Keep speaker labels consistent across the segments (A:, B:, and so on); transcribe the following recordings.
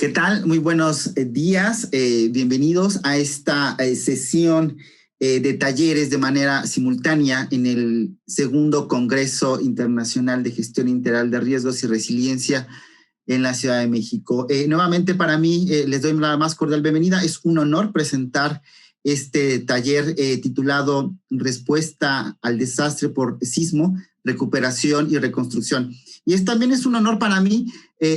A: ¿Qué tal? Muy buenos días. Bienvenidos a esta sesión de talleres de manera simultánea en el segundo Congreso Internacional de Gestión Integral de Riesgos y Resiliencia en la Ciudad de México. Nuevamente para mí, les doy la más cordial bienvenida. Es un honor presentar este taller titulado Respuesta al desastre por sismo, recuperación y reconstrucción. Y también es un honor para mí,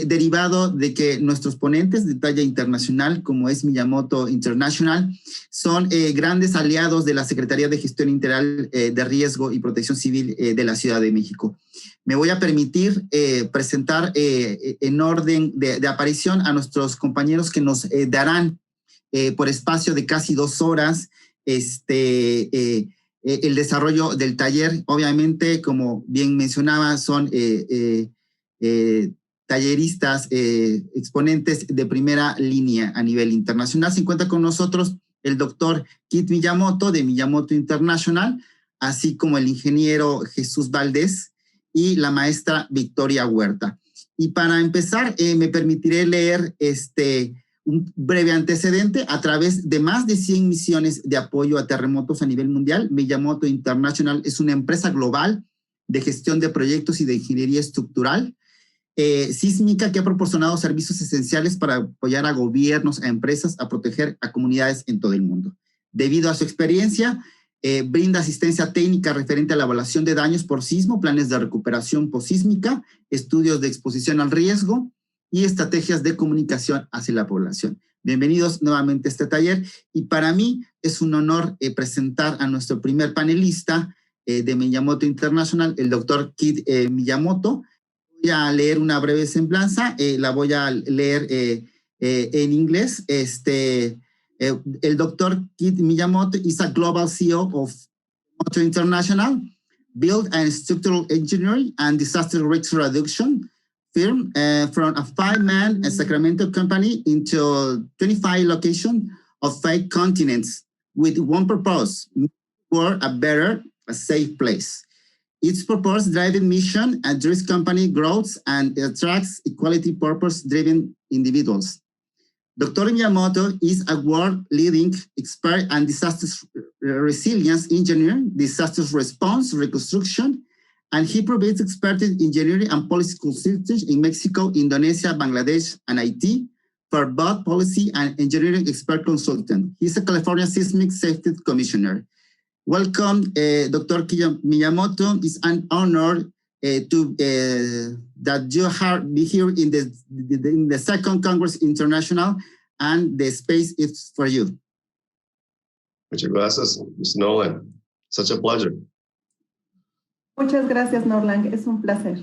A: derivado de que nuestros ponentes de talla internacional, como es Miyamoto International, son grandes aliados de la Secretaría de Gestión Integral de Riesgo y Protección Civil de la Ciudad de México. Me voy a permitir presentar en orden de aparición a nuestros compañeros que nos darán por espacio de casi 2 horas el desarrollo del taller. Obviamente, como bien mencionaba, son talleristas, exponentes de primera línea a nivel internacional. Se encuentra con nosotros el doctor Kit Miyamoto de Miyamoto International, así como el ingeniero Jesús Valdés y la maestra Victoria Huerta. Y para empezar, me permitiré leer un breve antecedente. A través de más de 100 misiones de apoyo a terremotos a nivel mundial, Miyamoto International es una empresa global de gestión de proyectos y de ingeniería estructural sísmica que ha proporcionado servicios esenciales para apoyar a gobiernos, a empresas, a proteger a comunidades en todo el mundo. Debido a su experiencia, brinda asistencia técnica referente a la evaluación de daños por sismo, planes de recuperación posísmica, estudios de exposición al riesgo y estrategias de comunicación hacia la población. Bienvenidos nuevamente a este taller, y para mí es un honor presentar a nuestro primer panelista de Miyamoto International, el doctor Kit Miyamoto. Voy a leer una breve semblanza, la voy a leer en inglés. El doctor Kit Miyamoto is a global CEO of Miyamoto International, build and structural engineering and disaster risk reduction firm from a 5-man Sacramento company into 25 locations of 5 continents with one purpose: make the world a better, a safe place. Its purpose-driven mission addresses company growth and attracts equality purpose-driven individuals. Dr. Miyamoto is a world-leading expert and disaster resilience engineer, disaster response, reconstruction, and he provides expertise in engineering and policy consulting in Mexico, Indonesia, Bangladesh, and Haiti for both policy and engineering expert consultant. He's a California Seismic Safety Commissioner. Welcome, Dr. Miyamoto. It's an honor that you be here in the Second Congress International, and the space is for you.
B: Muchas gracias, Ms. Nolan. Such a pleasure.
C: Muchas gracias, Norlang. Es un placer.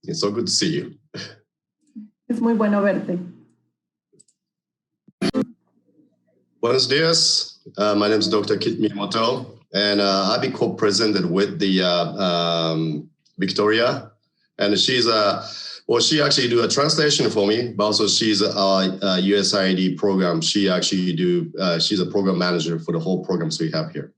B: It's so good to see you.
C: Es muy bueno verte.
B: Buenos dias. My name is Dr. Kit Miyamoto, and I'll be co-presented with the Victoria, and she's she actually do a translation for me, but also she's a USAID program. She's a program manager for the whole programs we have here.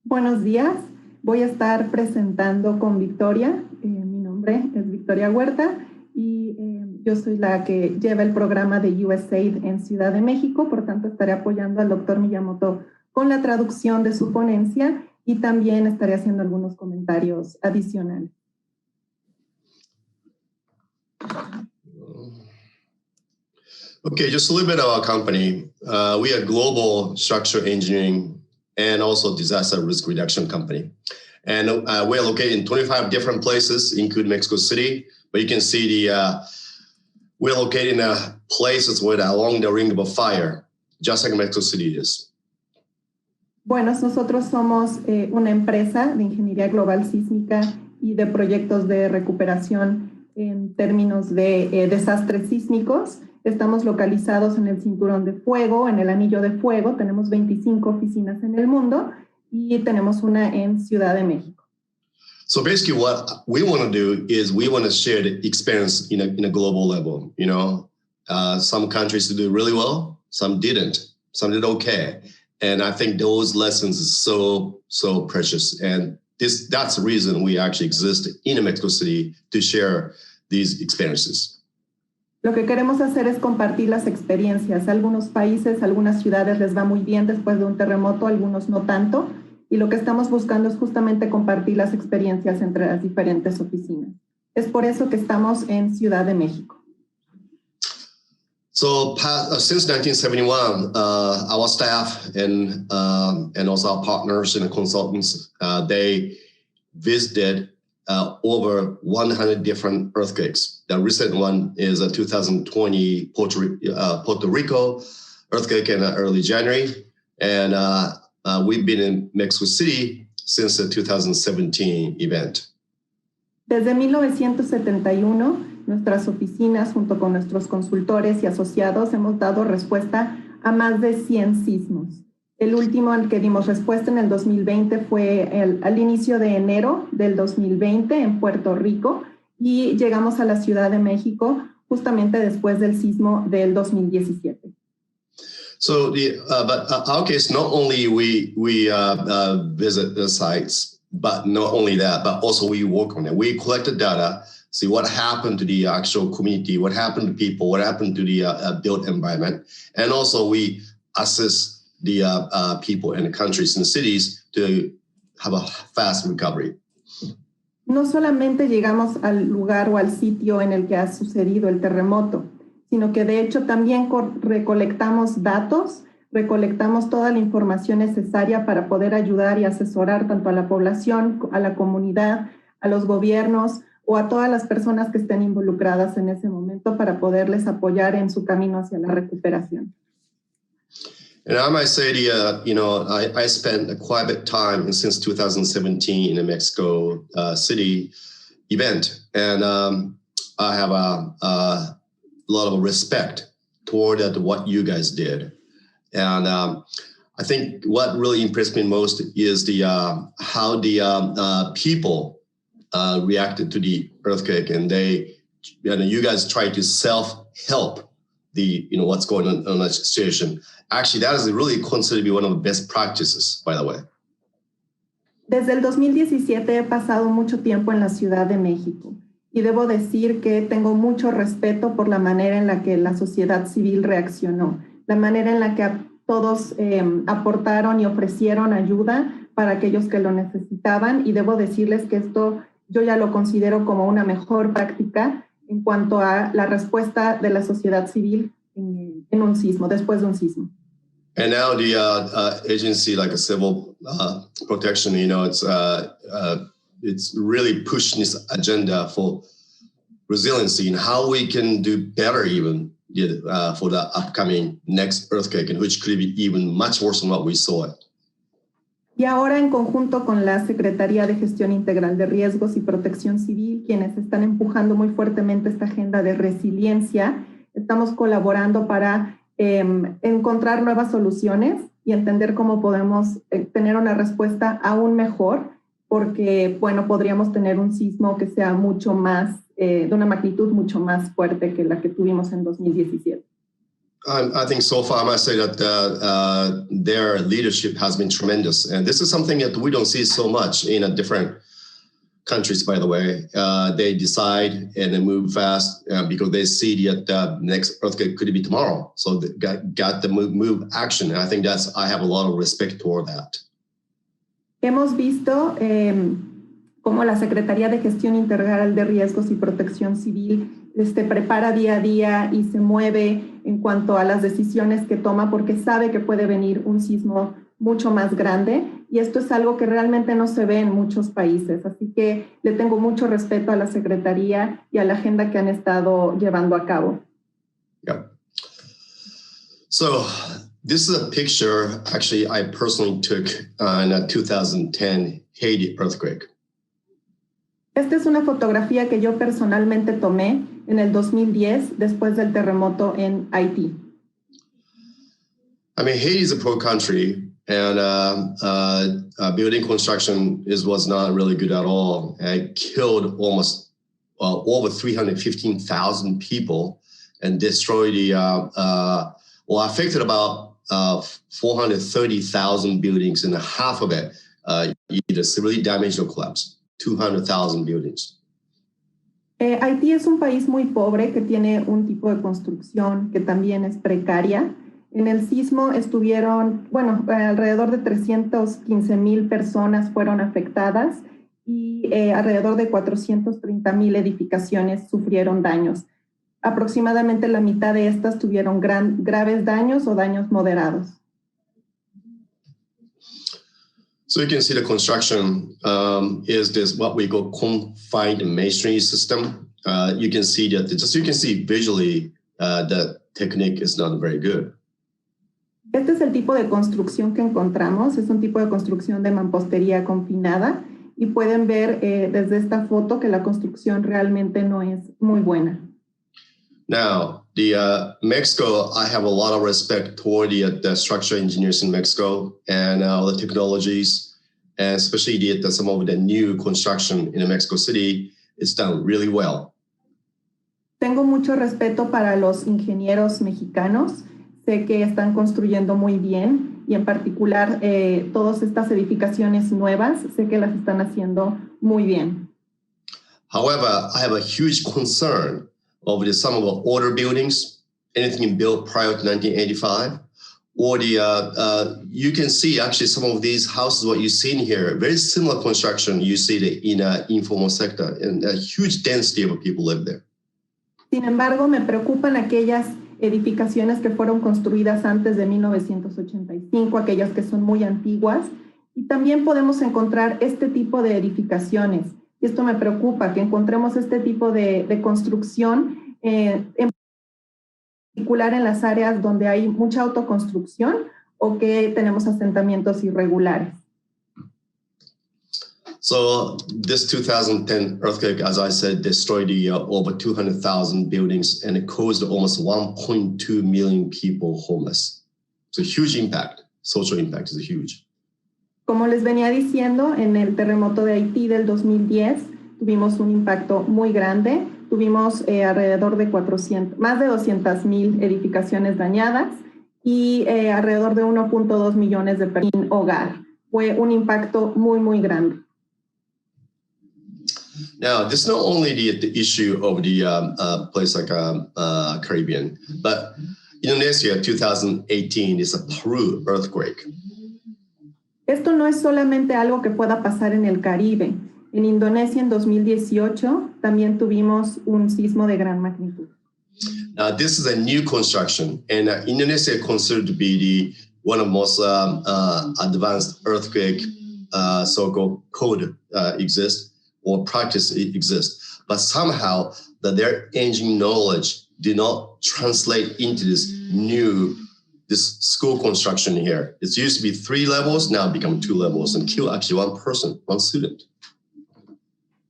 C: Buenos días. Voy a estar presentando con Victoria. Mi nombre es Victoria Huerta y yo soy la que lleva el programa de USAID en Ciudad de México. Por tanto, estaré apoyando al doctor Miyamoto con la traducción de su ponencia y también estaré haciendo algunos comentarios adicionales.
B: Okay, just a little bit about our company. We are global structural engineering and also disaster risk reduction company. And we're located in 25 different places, including Mexico City. But you can see we're located in places where along the ring of fire, just like Mexico City is.
C: Bueno, nosotros somos una empresa de ingeniería global sísmica y de proyectos de recuperación en términos de desastres sísmicos. Estamos localizados en el Cinturón de Fuego, en el Anillo de Fuego. Tenemos 25 oficinas en el mundo y tenemos una en Ciudad de México.
B: So basically what we want to do is we want to share the experience in a global level. You know, some countries did really well, some didn't, some did okay. And I think those lessons is so precious. And that's the reason we actually exist in Mexico City, to share these experiences.
C: Lo que queremos hacer es compartir las experiencias. A algunos países, a algunas ciudades les va muy bien después de un terremoto, a algunos no tanto. Y lo que estamos buscando es justamente compartir las experiencias entre las diferentes oficinas. Es por eso que estamos en Ciudad de México.
B: So since 1971, our staff and also our partners and consultants, they visited over 100 different earthquakes. The recent one is a 2020 Puerto Rico earthquake in early January. And we've been in Mexico City since the 2017 event.
C: Desde 1971, nuestras oficinas, junto con nuestros consultores y asociados, hemos dado respuesta a más de 100 sismos. El último al que dimos respuesta en el 2020 fue al inicio de enero del 2020 en Puerto Rico y llegamos a la Ciudad de México justamente después del sismo del 2017.
B: So, but our case, not only we visit the sites, but not only that, but also we work on it. We collect the data, see what happened to the actual community, what happened to people, what happened to the built environment, and also we assess the people in the countries and cities to have a fast recovery.
C: No solamente llegamos al lugar o al sitio en el que ha sucedido el terremoto, sino que de hecho también recolectamos datos, recolectamos toda la información necesaria para poder ayudar y asesorar tanto a la población, a la comunidad, a los gobiernos o a todas las personas que estén involucradas en ese momento para poderles apoyar en su camino hacia la recuperación.
B: And I might say, I spent quite a bit of time since 2017 in the Mexico City event, and I have a lot of respect toward what you guys did. And I think what really impressed me most is how the people reacted to the earthquake, and you guys tried to self-help what's going on in that situation. Actually, that is really considered to be one of the best practices, by the way.
C: Desde el 2017 he pasado mucho tiempo en la Ciudad de México y debo decir que tengo mucho respeto por la manera en la que la sociedad civil reaccionó, la manera en la que todos aportaron y ofrecieron ayuda para aquellos que lo necesitaban, y debo decirles que esto yo ya lo considero como una mejor práctica en cuanto a la respuesta de la sociedad civil en un sismo, después de un sismo.
B: And now the agency, like a civil protection, it's really pushing this agenda for resiliency and how we can do better even for the upcoming next earthquake, and which could be even much worse than what we saw it.
C: Y ahora, en conjunto con la Secretaría de Gestión Integral de Riesgos y Protección Civil, quienes están empujando muy fuertemente esta agenda de resiliencia, estamos colaborando para encontrar nuevas soluciones y entender cómo podemos tener una respuesta aún mejor, porque, bueno, podríamos tener un sismo que sea mucho más, de una magnitud mucho más fuerte que la que tuvimos en 2017.
B: I think so far I must say that their leadership has been tremendous. And this is something that we don't see so much in different countries, by the way. They decide and they move fast because they see that the next earthquake could be tomorrow. So they got the move action. And I think I have a lot of respect toward that.
C: Hemos visto cómo la Secretaría de Gestión Integral de Riesgos y Protección Civil prepara día a día y se mueve en cuanto a las decisiones que toma, porque sabe que puede venir un sismo mucho más grande, y esto es algo que realmente no se ve en muchos países. Así que le tengo mucho respeto a la Secretaría y a la agenda que han estado llevando a cabo.
B: Yeah. So this is a picture actually I personally took in a 2010 Haiti earthquake.
C: Esta es una fotografía que yo personalmente tomé en el 2010 después del terremoto en Haití.
B: I mean, Haiti is a poor country, and building construction was not really good at all. It killed almost over 315,000 people and destroyed affected about 430,000 buildings, and half of it either severely damaged or collapsed. 200,000 buildings.
C: Haití es un país muy pobre que tiene un tipo de construcción que también es precaria. En el sismo estuvieron, alrededor de 315,000 personas fueron afectadas y alrededor de 430,000 edificaciones sufrieron daños. Aproximadamente la mitad de estas tuvieron graves daños o daños moderados.
B: So you can see the construction is this what we call confined masonry system. You can see that you can see visually the technique is not very good.
C: Este es el tipo de construcción que encontramos. Es un tipo de construcción de mampostería confinada y pueden ver desde esta foto que la construcción realmente no es muy buena.
B: Now, Mexico, I have a lot of respect toward the structural engineers in Mexico and the technologies, and especially some of the new construction in Mexico City is done really well.
C: Tengo mucho respeto para los ingenieros mexicanos. Sé que están construyendo muy bien y en particular todas estas edificaciones nuevas, sé que las están haciendo muy bien.
B: However, I have a huge concern over some of the older buildings, anything built prior to 1985, or you can see actually some of these houses, what you've seen here, very similar construction you see in an informal sector, and a huge density of people live there.
C: Sin embargo, me preocupan aquellas edificaciones que fueron construidas antes de 1985, aquellas que son muy antiguas, y también podemos encontrar este tipo de edificaciones. Y esto me preocupa, que encontremos este tipo de construcción, en particular en las áreas donde hay mucha autoconstrucción o que tenemos asentamientos irregulares.
B: So this 2010 earthquake, as I said, destroyed over 200,000 buildings and it caused almost 1.2 million people homeless. It's a huge impact. Social impact is huge.
C: Como les venía diciendo, en el terremoto de Haití del 2010 tuvimos un impacto muy grande. Tuvimos alrededor de más de 200,000 edificaciones dañadas y alrededor de 1.2 millones de personas sin hogar. Fue un impacto muy, muy grande.
B: Now, this is not only the issue of the place like Caribbean, but Indonesia 2018 is a Peru earthquake.
C: Esto no es solamente algo que pueda pasar en el Caribe. En Indonesia en 2018 también tuvimos un sismo de gran magnitud.
B: Now, this is a new construction, and Indonesia is considered to be one of the most advanced earthquake so-called code exists or practice exists. But somehow their engineering knowledge did not translate into this school construction here. It used to be 3 levels, now become 2 levels and kill actually one person, one student.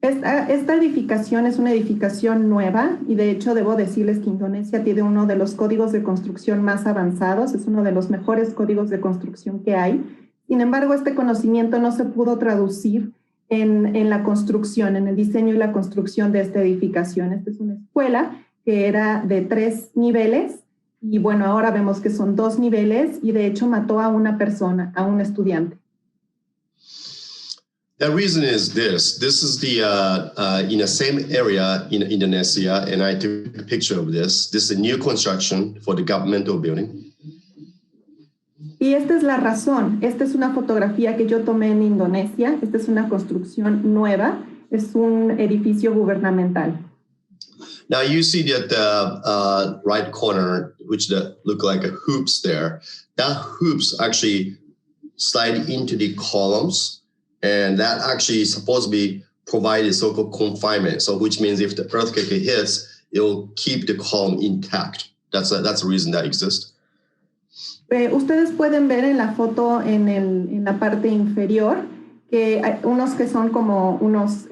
C: Esta edificación es una edificación nueva y de hecho debo decirles que Indonesia tiene uno de los códigos de construcción más avanzados, es uno de los mejores códigos de construcción que hay. Sin embargo, este conocimiento no se pudo traducir en la construcción, en el diseño y la construcción de esta edificación. Esta es una escuela que era de 3 niveles y bueno, ahora vemos que son 2 niveles y de hecho mató a una persona, a un estudiante.
B: The reason is this is in the same area in Indonesia, and I took a picture of this. This is a new construction for the governmental building.
C: Y esta es la razón. Esta es una fotografía que yo tomé en Indonesia. Esta es una construcción nueva. Es un edificio gubernamental.
B: Now you see that the right corner, which look like a hoops there. That hoops actually slide into the columns. And that actually is supposed to be provided so-called confinement. So which means if the earthquake hits, it will keep the column intact. That's the reason that exists.
C: Ustedes pueden ver en la foto en la parte inferior que hay unos que son como unos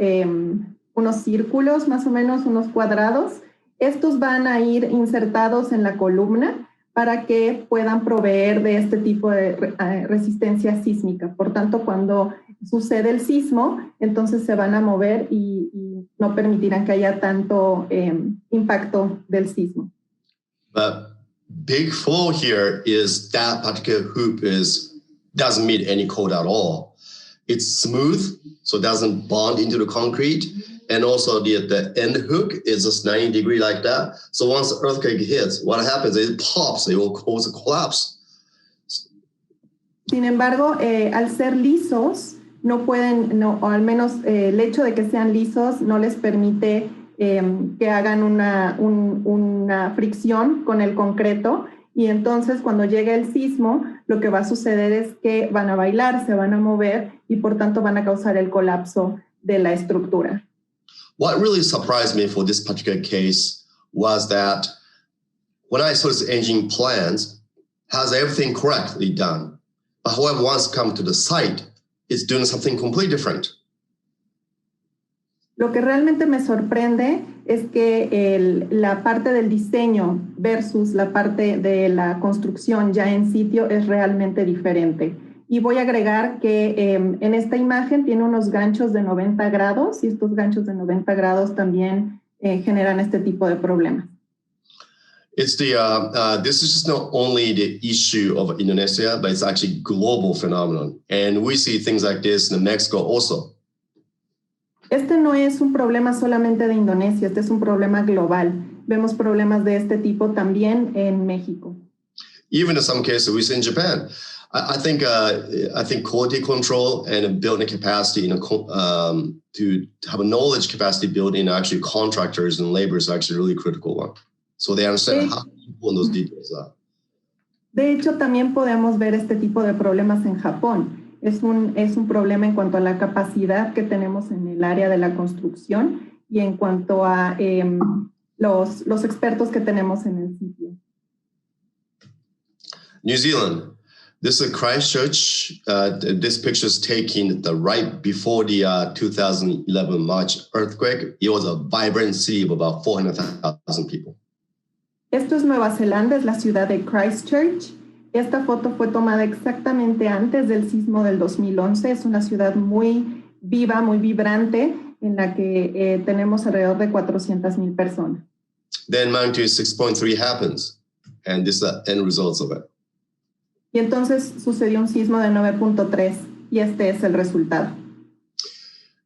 C: círculos, más o menos unos cuadrados. Estos van a ir insertados en la columna para que puedan proveer de este tipo de resistencia sísmica. Por tanto, cuando sucede el sismo, entonces se van a mover y no permitirán que haya tanto impacto del sismo.
B: But big flaw here is that particular hoop doesn't meet any code at all. It's smooth, so it doesn't bond into the concrete, and also the end hook is just 90 degrees like that. So once the earthquake hits, what happens? It pops, it will cause a collapse.
C: Sin embargo, al ser lisos, no pueden, no, o al menos el hecho de que sean lisos no les permite que hagan una fricción con el concreto, y entonces cuando llegue el sismo, lo que va a suceder es que van a bailar, se van a mover y por tanto van a causar el colapso de la estructura.
B: What really surprised me for this particular case was that when I saw this engine plans, has everything correctly done. But however, once come to the site, it's doing something completely different.
C: Lo que realmente me sorprende es que la parte del diseño versus la parte de la construcción ya en sitio es realmente diferente. Y voy a agregar que en esta imagen tiene unos ganchos de 90 grados y estos ganchos de 90 grados también generan este tipo de problemas.
B: It's this is just not only the issue of Indonesia, but it's actually a global phenomenon. And we see things like this in Mexico also.
C: Este no es un problema solamente de Indonesia, este es un problema global. Vemos problemas de este tipo también en México.
B: Even in some cases, we see in Japan. I think quality control and building capacity, to have a knowledge capacity built in actually contractors and labor is actually a really critical one. So they understand how important those details are.
C: De hecho, también podemos ver este tipo de problemas en Japón. Es un problema en cuanto a la capacidad que tenemos en el área de la construcción y en cuanto a los expertos que tenemos en el sitio.
B: New Zealand. This is Christchurch. This picture is taken right before the 2011 March earthquake. It was a vibrant city of about 400,000 people.
C: Esto es Nueva Zelanda, es la ciudad de Christchurch. Esta foto fue tomada exactamente antes del sismo del 2011. Es una ciudad muy viva, muy vibrante, en la que tenemos alrededor de 400,000 personas.
B: Then magnitude 6.3 happens, and this is the end results of it.
C: Y entonces sucedió un sismo de 9.3, y este es el resultado.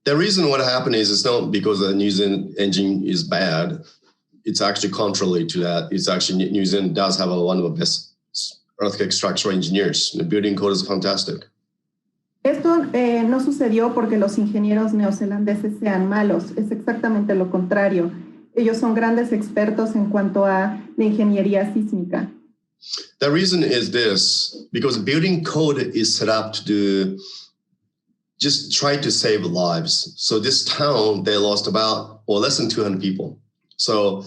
B: The reason what happened is it's not because the New Zealand engine is bad. It's actually contrary to that. It's actually New Zealand does have one of the best earthquake structural engineers. The building code is fantastic.
C: Esto no sucedió porque los ingenieros neozelandeses sean malos. Es exactamente lo contrario. Ellos son grandes expertos en cuanto a la ingeniería sísmica.
B: The reason is this, because building code is set up to just try to save lives. So this town, they lost about or less than 200 people. So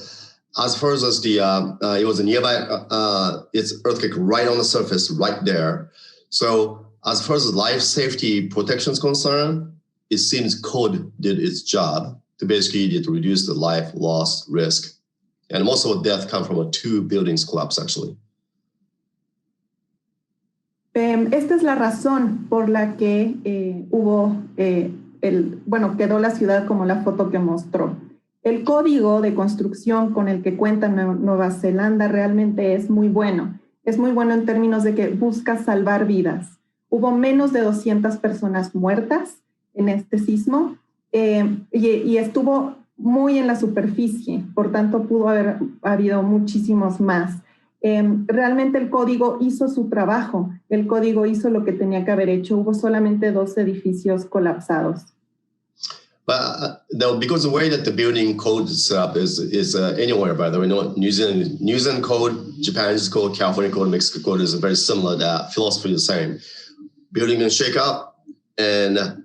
B: as far as it was a nearby, it's earthquake right on the surface, right there. So as far as life safety protection is concerned, it seems code did its job to basically to reduce the life loss risk. And most of the death come from 2 buildings collapse, actually.
C: Esta es la razón por la que quedó la ciudad como la foto que mostró. El código de construcción con el que cuenta Nueva Zelanda realmente es muy bueno. Es muy bueno en términos de que busca salvar vidas. Hubo menos de 200 personas muertas en este sismo y estuvo muy en la superficie, por tanto pudo haber habido muchísimos más. Realmente el código hizo su trabajo, el código hizo lo que tenía que haber hecho. Hubo solamente 2 edificios colapsados.
B: But because the way that the building code is set up is anywhere, by the way, New Zealand code, Japanese code, California code, Mexico code is very similar. That philosophy is the same. Building can shake up and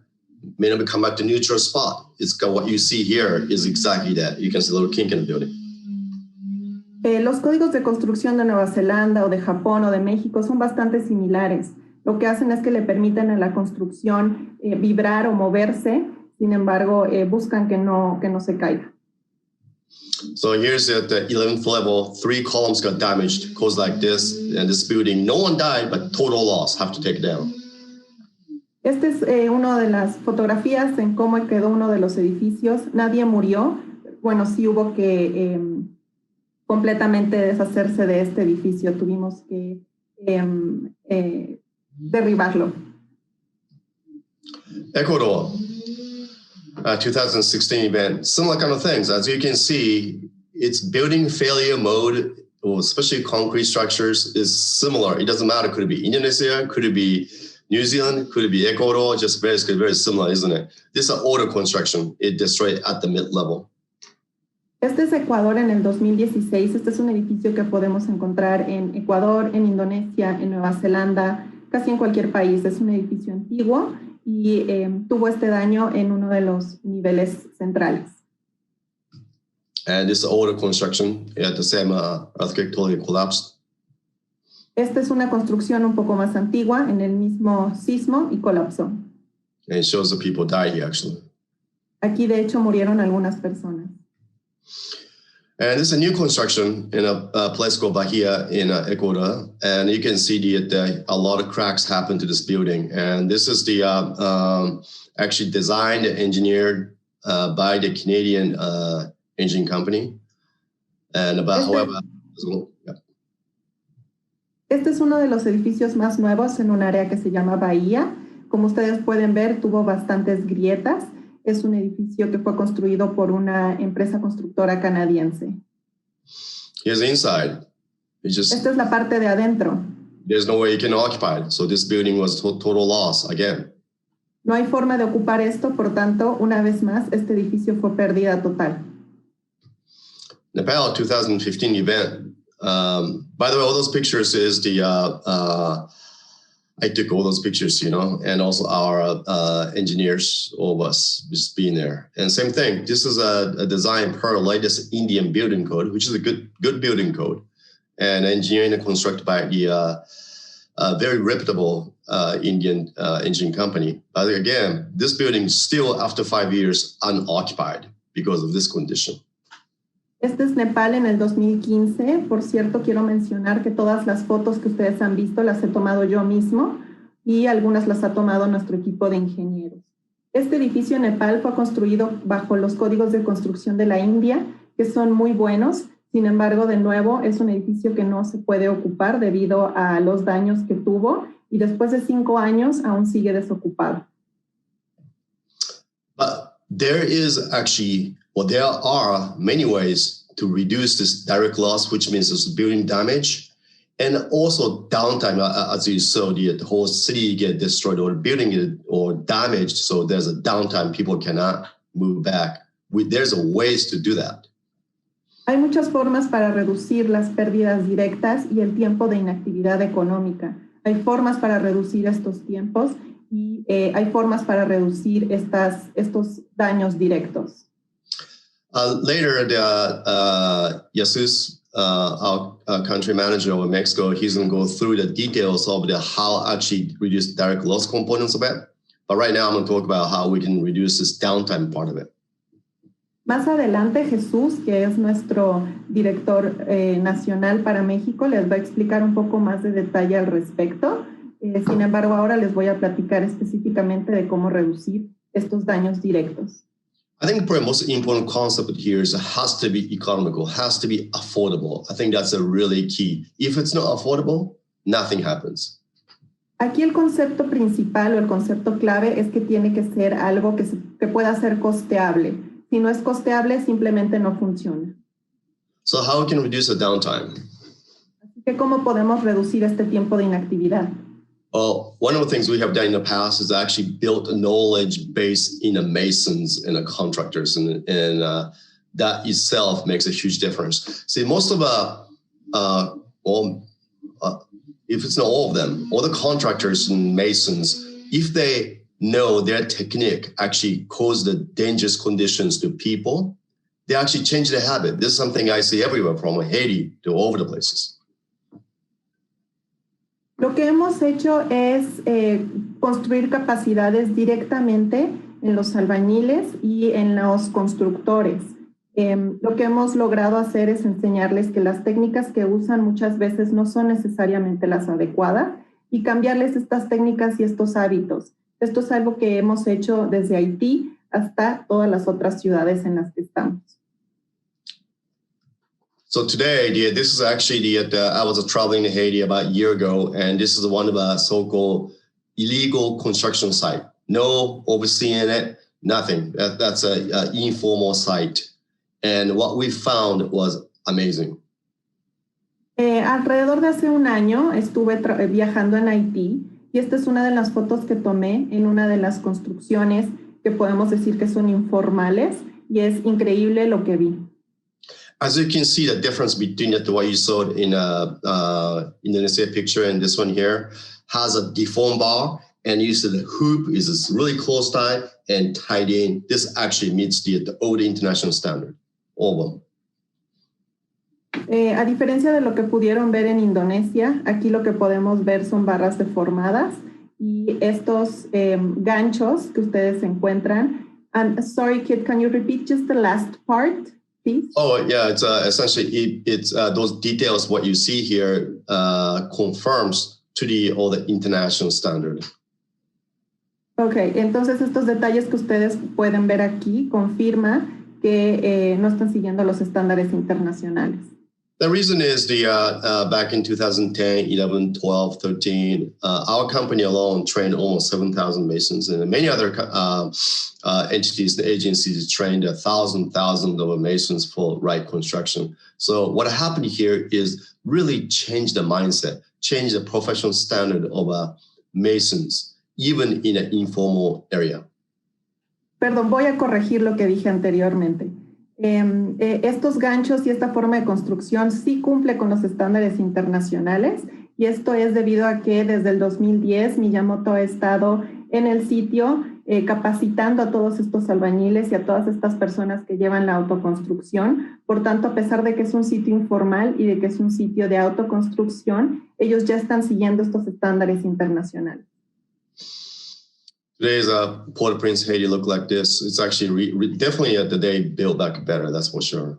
B: may not come back to neutral spot. It's got what you see here is exactly that. You can see a little kink in the building.
C: Los códigos de construcción de Nueva Zelanda o de Japón o de México son bastante similares. Lo que hacen es que le permiten a la construcción vibrar o moverse. Sin embargo, buscan que no se caiga.
B: So here's at the 11th level, 3 columns got damaged, caused like this, and this building, no one died, but total loss, have to take it down.
C: Esta es una de las fotografías en cómo quedó uno de los edificios. Nadie murió. Bueno, sí hubo que completamente deshacerse de este edificio. Tuvimos que derribarlo.
B: Ecuador. 2016 event, similar kind of things. As you can see, it's building failure mode, or especially concrete structures, is similar. It doesn't matter. Could it be Indonesia? Could it be New Zealand? Could it be Ecuador? Just very similar, isn't it? This is auto construction. It destroyed at the mid-level.
C: Este es Ecuador en el 2016. Este es un edificio que podemos encontrar en Ecuador, en Indonesia, en Nueva Zelanda, casi en cualquier país. Es un edificio antiguo y tuvo este daño en uno de los niveles centrales.
B: And this older construction at the same earthquake totally collapsed.
C: Esta es una construcción un poco más antigua en el mismo sismo y colapsó.
B: And it shows the people died here actually.
C: Aquí de hecho murieron algunas personas.
B: And this is a new construction in a place called Bahia in Ecuador. And you can see a lot of cracks happen to this building. And this is the actually designed and engineered by the Canadian engine company. And however, yeah.
C: Este es uno de los edificios más nuevos en un área que se llama Bahía. Como ustedes pueden ver, tuvo bastantes grietas. Es un edificio que fue construido por una empresa constructora canadiense.
B: Here's the inside.
C: Esta es la parte de adentro.
B: There's no way you can occupy it. So this building was total loss again.
C: No hay forma de ocupar esto, por tanto, una vez más, este edificio fue pérdida total.
B: Nepal 2015 event. By the way, all those pictures is I took all those pictures, and also our engineers, all of us, just being there. And same thing, this is a design per latest Indian building code, which is a good building code, and engineering and constructed by the very reputable Indian engine company. But again, this building is still, after 5 years, unoccupied because of this condition.
C: Este es Nepal en el 2015. Por cierto, quiero mencionar que todas las fotos que ustedes han visto las he tomado yo mismo y algunas las ha tomado nuestro equipo de ingenieros. Este edificio en Nepal fue construido bajo los códigos de construcción de la India, que son muy buenos. Sin embargo, de nuevo, es un edificio que no se puede ocupar debido a los daños que tuvo y después de 5 años aún sigue desocupado.
B: There are many ways to reduce this direct loss, which means this building damage, and also downtime. As you saw, the whole city get destroyed or the building or damaged, so there's a downtime. People cannot move back. There's a ways to do that.
C: Hay muchas formas para reducir las pérdidas directas y el tiempo de inactividad económica. Hay formas para reducir estos tiempos y hay formas para reducir estos daños directos.
B: Later, Jesus, our country manager of Mexico, he's going to go through the details of how actually reduce direct loss components of it. But right now, I'm going to talk about how we can reduce this downtime part of it.
C: Más adelante, Jesús, que es nuestro director nacional para México, les va a explicar un poco más de detalle al respecto. Sin embargo, ahora les voy a platicar específicamente de cómo reducir estos daños directos.
B: I think the most important concept here is it has to be economical, has to be affordable. I think that's a really key. If it's not affordable, nothing happens.
C: Aquí el concepto principal o el concepto clave es que tiene que ser algo que pueda ser costeable. Si no es costeable, simplemente no funciona.
B: So how can we reduce the downtime?
C: Así que, ¿cómo podemos reducir este tiempo de inactividad?
B: Well, one of the things we have done in the past is actually built a knowledge base in the masons and the contractors, and that itself makes a huge difference. See, most of if it's not all of them, all the contractors and masons, if they know their technique actually cause the dangerous conditions to people, they actually change their habit. This is something I see everywhere, from Haiti to all over the places.
C: Lo que hemos hecho es construir capacidades directamente en los albañiles y en los constructores. Lo que hemos logrado hacer es enseñarles que las técnicas que usan muchas veces no son necesariamente las adecuadas y cambiarles estas técnicas y estos hábitos. Esto es algo que hemos hecho desde Haití hasta todas las otras ciudades en las que estamos.
B: So today, this is actually I was traveling to Haiti about a year ago, and this is one of the so-called illegal construction site. No overseeing it, Nothing. That's a informal site. And what we found was amazing.
C: Alrededor de hace un año estuve viajando en Haití y esta es una de las fotos que tomé en una de las construcciones que podemos decir que son informales y es increíble lo que vi.
B: As you can see, the difference between what you saw in Indonesia picture and this one here has a deformed bar, and you see the hoop is really close tied and tied in. This actually meets the old international standard. All of them.
C: A diferencia de lo que pudieron ver en Indonesia, aquí lo que podemos ver son barras deformadas y estos ganchos que ustedes encuentran. And sorry, Kit, can you repeat just the last part, please?
B: Oh, yeah, it's essentially it's those details. What you see here confirms to all the international standard.
C: Okay, entonces estos detalles que ustedes pueden ver aquí confirma que no están siguiendo los estándares internacionales.
B: The reason is back in 2010, 11, 12, 13, our company alone trained almost 7,000 masons, and many other entities and agencies trained thousands of masons for right construction. So what happened here is really change the mindset, change the professional standard of masons, even in an informal area.
C: Perdón, voy a corregir lo que dije anteriormente. Estos ganchos y esta forma de construcción sí cumple con los estándares internacionales y esto es debido a que desde el 2010 Miyamoto ha estado en el sitio capacitando a todos estos albañiles y a todas estas personas que llevan la autoconstrucción. Por tanto, a pesar de que es un sitio informal y de que es un sitio de autoconstrucción, ellos ya están siguiendo estos estándares internacionales.
B: Today's Port-au-Prince, Haiti look like this. It's actually definitely the day built back better, that's for sure.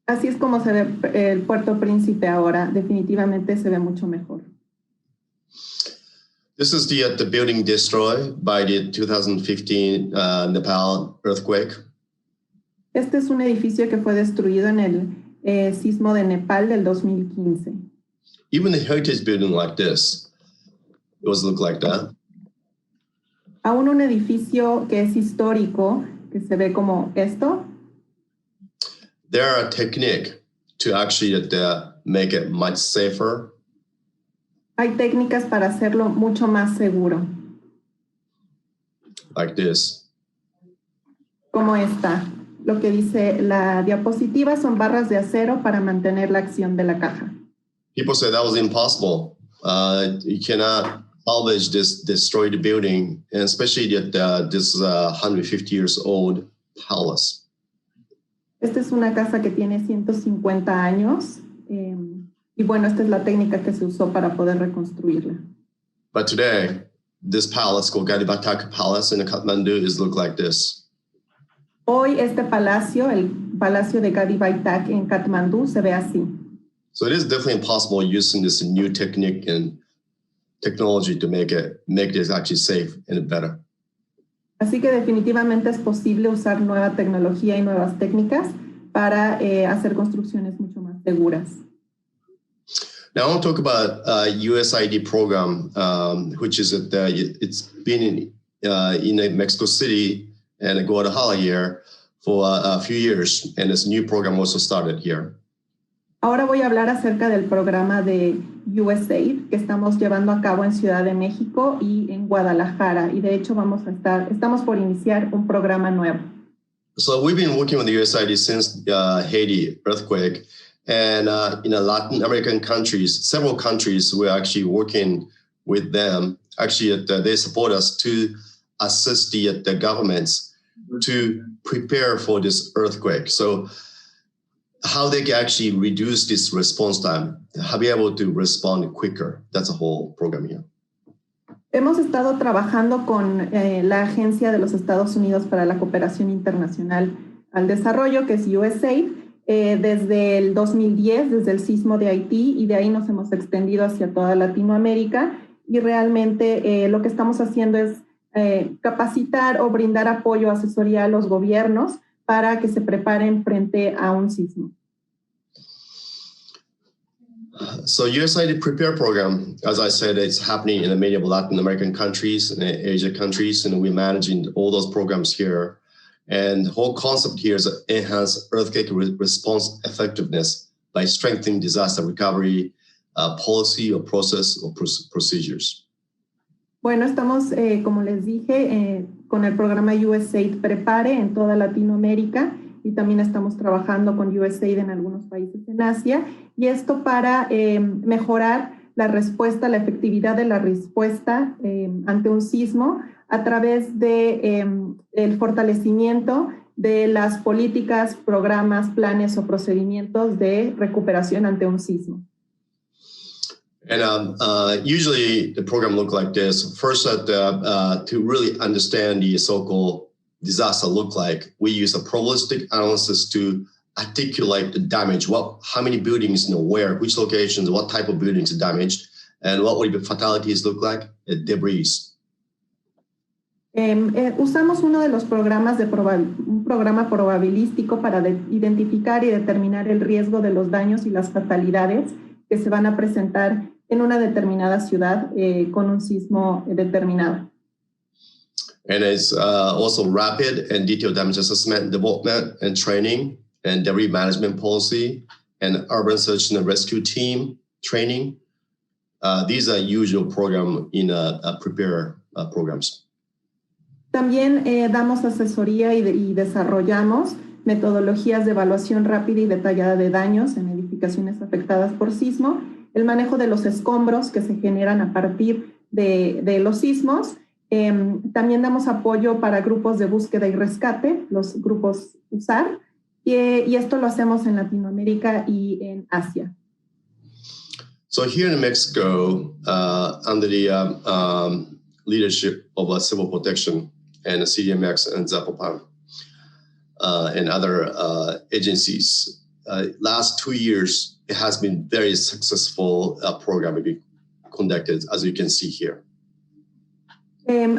C: Así es como se ve el Puerto Príncipe ahora. Definitivamente se ve mucho mejor.
B: This is the building destroyed by the 2015 Nepal earthquake.
C: Este es un edificio que fue destruido en el sismo de Nepal del 2015.
B: Even the heritage building like this, it was look like that.
C: Aún un edificio que es histórico, que se ve como esto.
B: There are a technique to actually make it much safer.
C: Hay técnicas para hacerlo mucho más seguro.
B: Like this.
C: Como esta. Lo que dice la diapositiva son barras de acero para mantener la acción de la caja.
B: People say that was impossible. You cannot salvage this destroyed building, and especially that this 150 years old palace.
C: Esta es una casa que tiene 150 años y bueno, esta es la técnica que se usó para poder reconstruirla.
B: But today, this palace, called Gadibatak Palace in Kathmandu, is look like this.
C: Hoy este palacio, el Palacio de Gadi-Baitak en Katmandú, se ve así.
B: So it is definitely possible using this new technique and technology to make this actually safe and better.
C: Así que definitivamente es posible usar nueva tecnología y nuevas técnicas para hacer construcciones mucho más seguras.
B: Now I want to talk about USAID program, which is it's been in Mexico City and Guadalajara here for a few years, and this new program also started here.
C: Ahora voy a hablar acerca del programa de USAID que estamos llevando a cabo en Ciudad de México y en Guadalajara. Y de hecho estamos por iniciar un programa nuevo.
B: So we've been working with the USAID since Haiti earthquake. And in Latin American countries, several countries, we're actually working with them. Actually, they support us to assist the governments to prepare for this earthquake. So how they can actually reduce this response time, how be able to respond quicker. That's a whole program here.
C: Hemos estado trabajando con la Agencia de los Estados Unidos para la Cooperación Internacional al Desarrollo, que es USAID, desde el 2010, desde el sismo de Haití, y de ahí nos hemos extendido hacia toda Latinoamérica, y realmente lo que estamos haciendo es capacitar o brindar apoyo, asesoría a los gobiernos para que se preparen frente a un sismo.
B: So USAID Prepare program, as I said, it's happening in many of Latin American countries and Asia countries, and we're managing all those programs here. And the whole concept here is to enhance earthquake response effectiveness by strengthening disaster recovery policy or process or procedures.
C: Bueno, estamos, como les dije, con el programa USAID Prepare en toda Latinoamérica y también estamos trabajando con USAID en algunos países en Asia, y esto para mejorar la respuesta, la efectividad de la respuesta ante un sismo a través de el fortalecimiento de las políticas, programas, planes o procedimientos de recuperación ante un sismo.
B: And usually the program look like this. First, to really understand the so-called disaster look like, we use a probabilistic analysis to articulate the damage, how many buildings, where, which locations, what type of buildings are damaged, and what would the fatalities look like, debris.
C: Usamos uno de los programas un programa probabilístico para identificar y determinar el riesgo de los daños y las fatalidades que se van a presentar en una determinada ciudad con un sismo determinado.
B: And it's also rapid and detailed damage assessment, development and training, and debris management policy, and urban search and rescue team training. These are usual program in Prepare programs.
C: También damos asesoría y desarrollamos metodologías de evaluación rápida y detallada de daños en edificaciones afectadas por sismo, el manejo de los escombros que se generan a partir de los sismos. También damos apoyo para grupos de búsqueda y rescate, los grupos USAR, y esto lo hacemos en Latinoamérica y en Asia.
B: So here in Mexico, under the leadership of Civil Protection and CDMX and Zapopan and other agencies, last 2 years, it has been very successful program being conducted, as you can see here.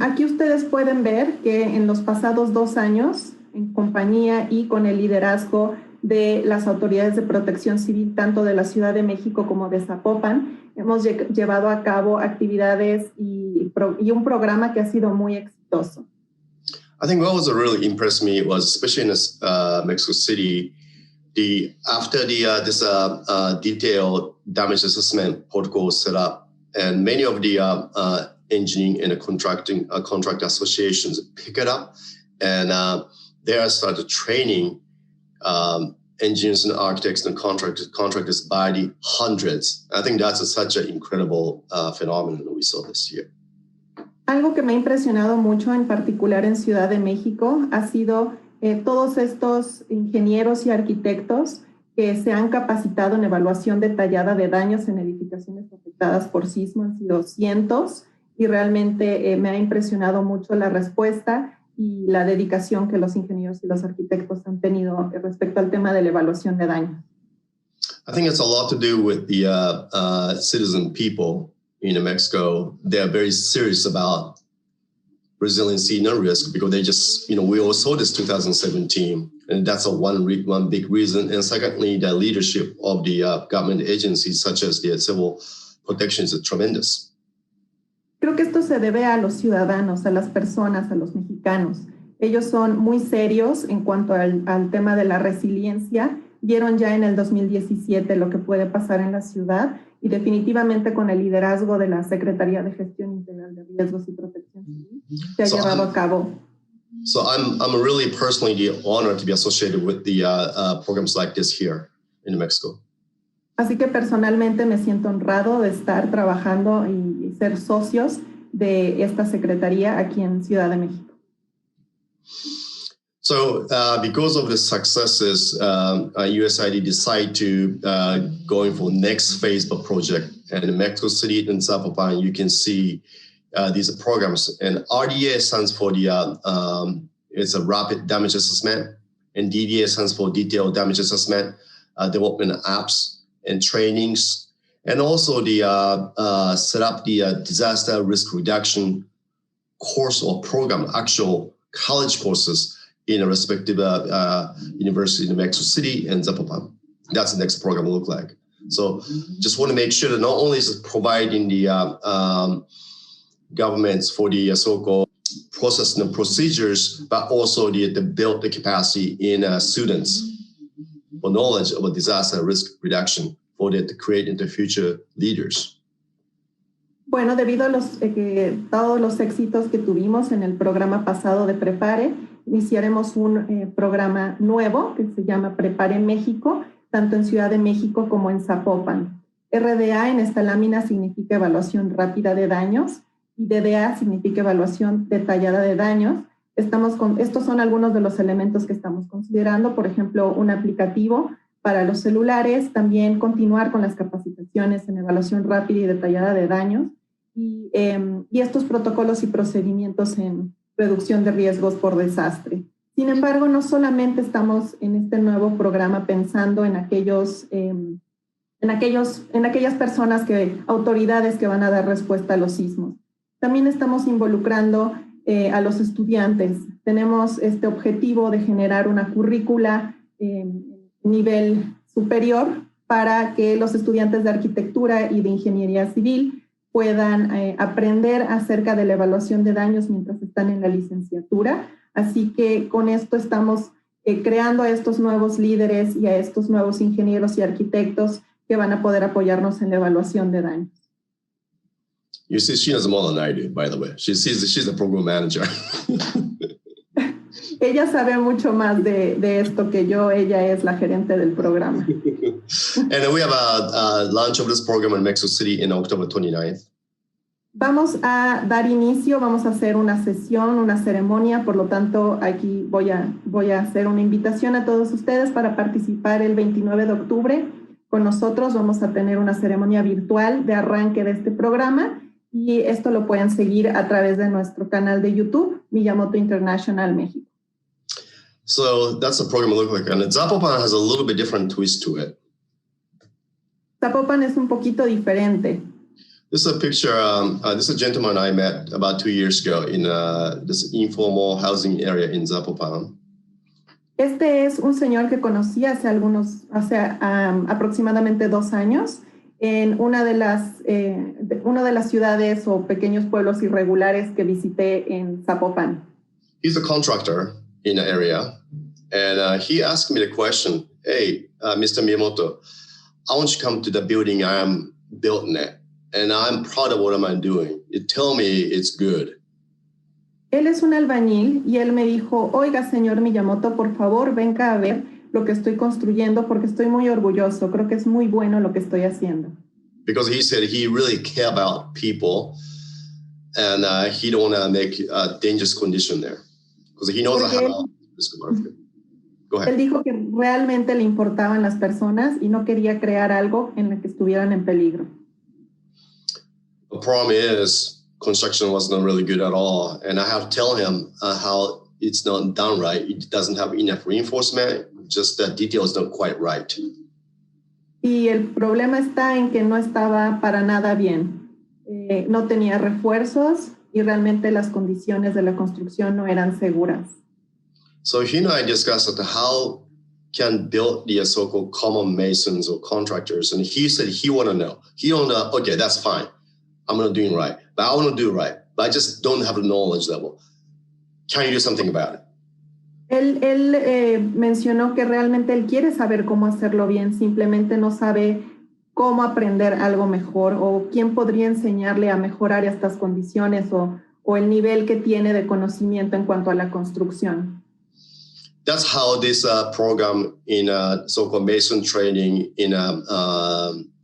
C: Aquí ustedes pueden ver que en los pasados 2 años, en compañía y con el liderazgo de las autoridades de protección civil, tanto de la Ciudad de México como de Zapopan, hemos llevado a cabo actividades y un programa que ha sido muy exitoso.
B: I think what was really impressed me was, especially in Mexico City, after this detailed damage assessment protocol set up, and many of the engineering and contract associations pick it up, and they started training engineers and architects and contractors by the hundreds. I think that's such an incredible phenomenon we saw this year.
C: Algo que me ha impresionado mucho, en particular en Ciudad de México, ha sido todos estos ingenieros y arquitectos que se han capacitado en evaluación detallada de daños en edificaciones afectadas por sismo. Han sido cientos, y realmente me ha impresionado mucho la respuesta y la dedicación que los ingenieros y los arquitectos han tenido respecto al tema de la evaluación de daños.
B: I think it's a lot to do with the citizen people in Mexico. They are very serious about resiliency and risk, because they just, we all saw this 2017, and that's one big reason. And secondly, the leadership of the government agencies, such as the Civil Protection, is tremendous.
C: Creo que esto se debe a los ciudadanos, a las personas, a los mexicanos. Ellos son muy serios en cuanto al tema de la resiliencia. Vieron ya en el 2017 lo que puede pasar en la ciudad, y definitivamente con el liderazgo de la Secretaría de Gestión Integral de Riesgos y Protección Civil se ha llevado a cabo.
B: So I'm really personally honored to be associated with the programs like this here in Mexico.
C: Así que personalmente me siento honrado de estar trabajando y ser socios de esta secretaría aquí en Ciudad de México.
B: So because of the successes, USAID decided to going for next phase of project. And in Mexico City and Zapopan, you can see these programs. And RDA stands for it's a rapid damage assessment, and DDA stands for detailed damage assessment, development apps and trainings, and also the set up the disaster risk reduction course or program, actual college courses in a respective university in Mexico City and Zapopan. That's the next program look like. So just want to make sure that not only is it providing the governments for the so-called process and procedures, but also the build the capacity in students for knowledge about disaster risk reduction for them to create into future leaders.
C: Bueno, debido a todos los éxitos que tuvimos en el programa pasado de Prepare, iniciaremos un programa nuevo que se llama Prepare México, tanto en Ciudad de México como en Zapopan. RDA en esta lámina significa evaluación rápida de daños y DDA significa evaluación detallada de daños. Estos son algunos de los elementos que estamos considerando, por ejemplo, un aplicativo para los celulares, también continuar con las capacitaciones en evaluación rápida y detallada de daños y estos protocolos y procedimientos en reducción de riesgos por desastre. Sin embargo, no solamente estamos en este nuevo programa pensando en aquellas personas autoridades que van a dar respuesta a los sismos. También estamos involucrando a los estudiantes. Tenemos este objetivo de generar una currícula nivel superior para que los estudiantes de arquitectura y de ingeniería civil puedan aprender acerca de la evaluación de daños mientras están en la licenciatura. Así que con esto estamos creando a estos nuevos líderes y a estos nuevos ingenieros y arquitectos que van a poder apoyarnos en la evaluación de daños.
B: You see, she knows more than I do, by the way. She's the program manager.
C: Ella sabe mucho más de esto que yo. Ella es la gerente del programa.
B: And we have a launch of this program in Mexico City in October 29th.
C: Vamos a dar inicio, vamos a hacer una sesión, una ceremonia, por lo tanto aquí voy a hacer una invitación a todos ustedes para participar el 29 de octubre. Con nosotros vamos a tener una ceremonia virtual de arranque de este programa y esto lo pueden seguir a través de nuestro canal de YouTube, Miyamoto International México.
B: So that's the program look like. And Zapopan has a little bit different twist to it.
C: Zapopan es un poquito diferente.
B: This is a picture, this is a gentleman I met about 2 years ago in this informal housing area in Zapopan.
C: Este es un señor que conocí hace aproximadamente 2 años en una de las ciudades o pequeños pueblos irregulares que visité en Zapopan.
B: He's a contractor in the area, and he asked me the question, hey, Mr. Miyamoto, I want you to come to the building I am building at, and I'm proud of what I'm doing. You tell me it's good.
C: Él es un albañil y él me dijo, oiga, señor Miyamoto, por favor, venga a ver lo que estoy construyendo porque estoy muy orgulloso. Creo que es muy bueno lo que estoy haciendo.
B: Because he said he really cares about people and he don't want to make a dangerous condition there. Because he knows how risk market. Go ahead.
C: Él dijo que realmente le importaban las personas y no quería crear algo en el que estuvieran en peligro.
B: The problem is construction was not really good at all. And I have to tell him how it's not done right. It doesn't have enough reinforcement. Just the detail is not quite right.
C: Y el problema está en que no estaba para nada bien. No tenía refuerzos y realmente las condiciones de la construcción no eran seguras.
B: So he and I discussed how can build the so-called common masons or contractors. And he said he want to know. He don't know, okay, that's fine. I'm not doing right. But I want to do right. But I just don't have the knowledge level. Can you do something about it?
C: Él mencionó que realmente él quiere saber cómo hacerlo bien, simplemente no sabe cómo aprender algo mejor o quién podría enseñarle a mejorar estas condiciones o el nivel que tiene de conocimiento en cuanto a la construcción.
B: That's how this program in so-called mason training in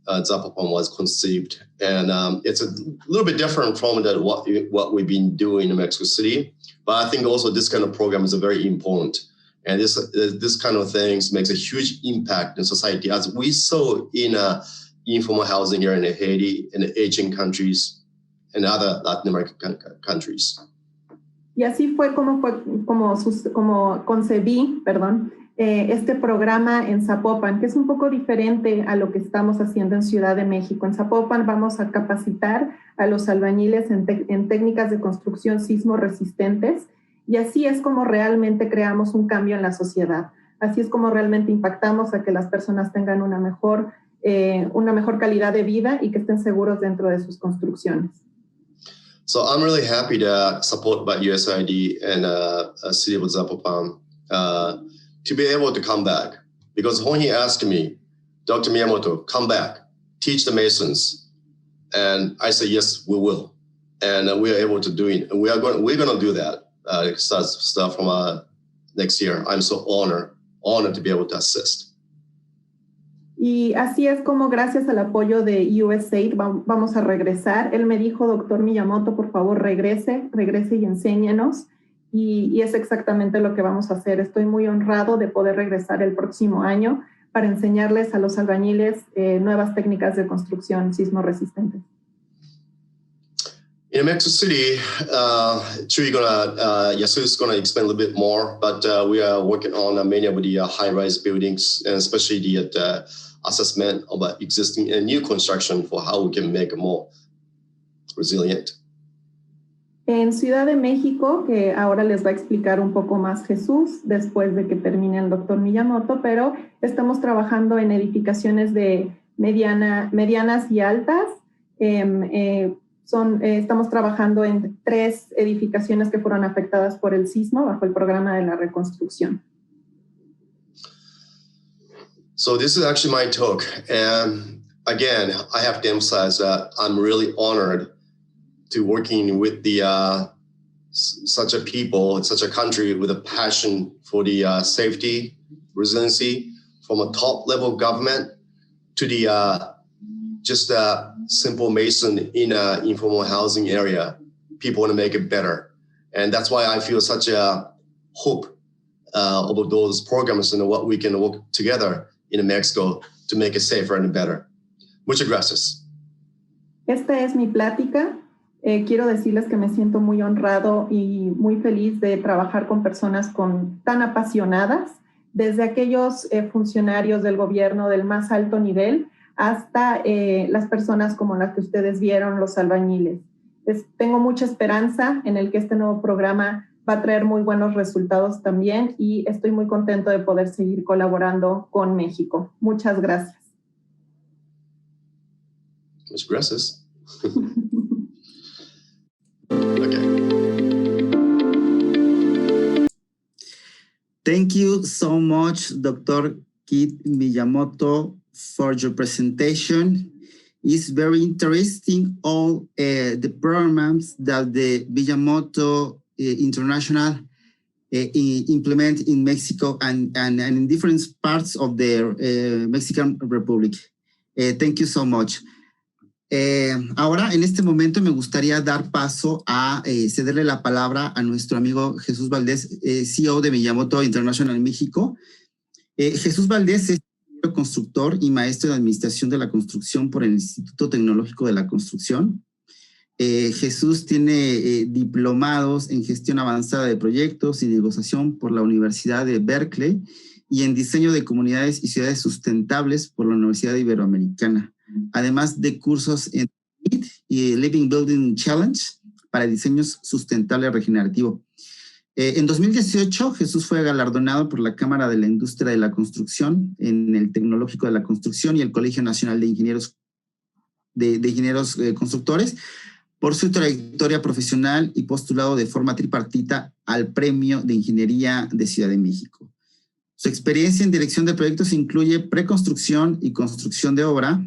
B: Zapopan was conceived. And it's a little bit different from what we've been doing in Mexico City. But I think also this kind of program is very important. And this kind of things makes a huge impact in society, as we saw in informal housing here in Haiti, in the Asian countries, and other Latin American countries.
C: Y así fue como concebí, este programa en Zapopan, que es un poco diferente a lo que estamos haciendo en Ciudad de México. En Zapopan vamos a capacitar a los albañiles en técnicas de construcción sismo resistentes y así es como realmente creamos un cambio en la sociedad. Así es como realmente impactamos a que las personas tengan una mejor una mejor calidad de vida y que estén seguros dentro de sus construcciones.
B: So I'm really happy to support by USAID and City of Zapopan to be able to come back. Because when he asked me, Dr. Miyamoto, come back, teach the Masons. And I said, yes, we will. And we are able to do it. And we're going to do that. Start from next year. I'm so honored to be able to assist.
C: Y así es como gracias al apoyo de USAID vamos a regresar. Él me dijo, doctor Miyamoto, por favor regrese y enséñenos. Y es exactamente lo que vamos a hacer. Estoy muy honrado de poder regresar el próximo año para enseñarles a los albañiles nuevas técnicas de construcción sismo resistentes.
B: In Mexico City, Yasu is going to explain a little bit more, but we are working on many of the high-rise buildings, and especially the assessment of existing and new construction for how we can make it more resilient.
C: En Ciudad de México, que ahora les va a explicar un poco más Jesús después de que termine el doctor Miyamoto, pero estamos trabajando en edificaciones de medianas y altas. Estamos trabajando en 3 edificaciones que fueron afectadas por el sismo bajo el programa de la reconstrucción.
B: So this is actually my talk. And again, I have to emphasize that I'm really honored to working with the such a people, such a country with a passion for the safety, resiliency, from a top level government to the just a simple mason in an informal housing area. People want to make it better. And that's why I feel such a hope of those programs and what we can work together in Mexico to make it safer and better. Muchas gracias.
C: Esta es mi plática. Quiero decirles que me siento muy honrado y muy feliz de trabajar con personas tan apasionadas, desde aquellos funcionarios del gobierno del más alto nivel hasta las personas como las que ustedes vieron, los albañiles. Tengo mucha esperanza en el que este nuevo programa va a traer muy buenos resultados también y estoy muy contento de poder seguir colaborando con México. Muchas gracias.
B: Muchas gracias. Okay.
A: Thank you so much, Dr. Kit Miyamoto, for your presentation. It's very interesting all the programs that the Miyamoto International implement in Mexico and in different parts of the Mexican Republic. Thank you so much. Ahora, en este momento, me gustaría dar paso a cederle la palabra a nuestro amigo Jesús Valdés, CEO de Miyamoto International México. Jesús Valdés es constructor y maestro de Administración de la Construcción por el Instituto Tecnológico de la Construcción. Jesús tiene diplomados en Gestión Avanzada de Proyectos y Negociación por la Universidad de Berkeley y en Diseño de Comunidades y Ciudades Sustentables por la Universidad Iberoamericana, además de cursos en LEED y Living Building Challenge para diseños sustentables regenerativo. En 2018, Jesús fue galardonado por la Cámara de la Industria de la Construcción en el Tecnológico de la Construcción y el Colegio Nacional de Ingenieros Constructores por su trayectoria profesional y postulado de forma tripartita al Premio de Ingeniería de Ciudad de México. Su experiencia en dirección de proyectos incluye preconstrucción y construcción de obra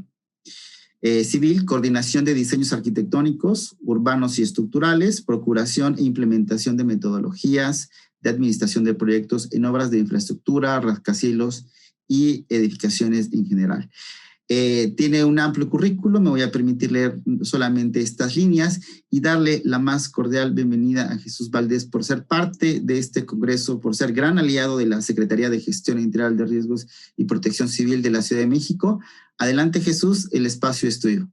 A: civil, coordinación de diseños arquitectónicos, urbanos y estructurales, procuración e implementación de metodologías de administración de proyectos en obras de infraestructura, rascacielos y edificaciones en general. Tiene un amplio currículo, me voy a permitir leer solamente estas líneas y darle la más cordial bienvenida a Jesús Valdés por ser parte de este congreso, por ser gran aliado de la Secretaría de Gestión Integral de Riesgos y Protección Civil de la Ciudad de México. Adelante, Jesús, el espacio es tuyo.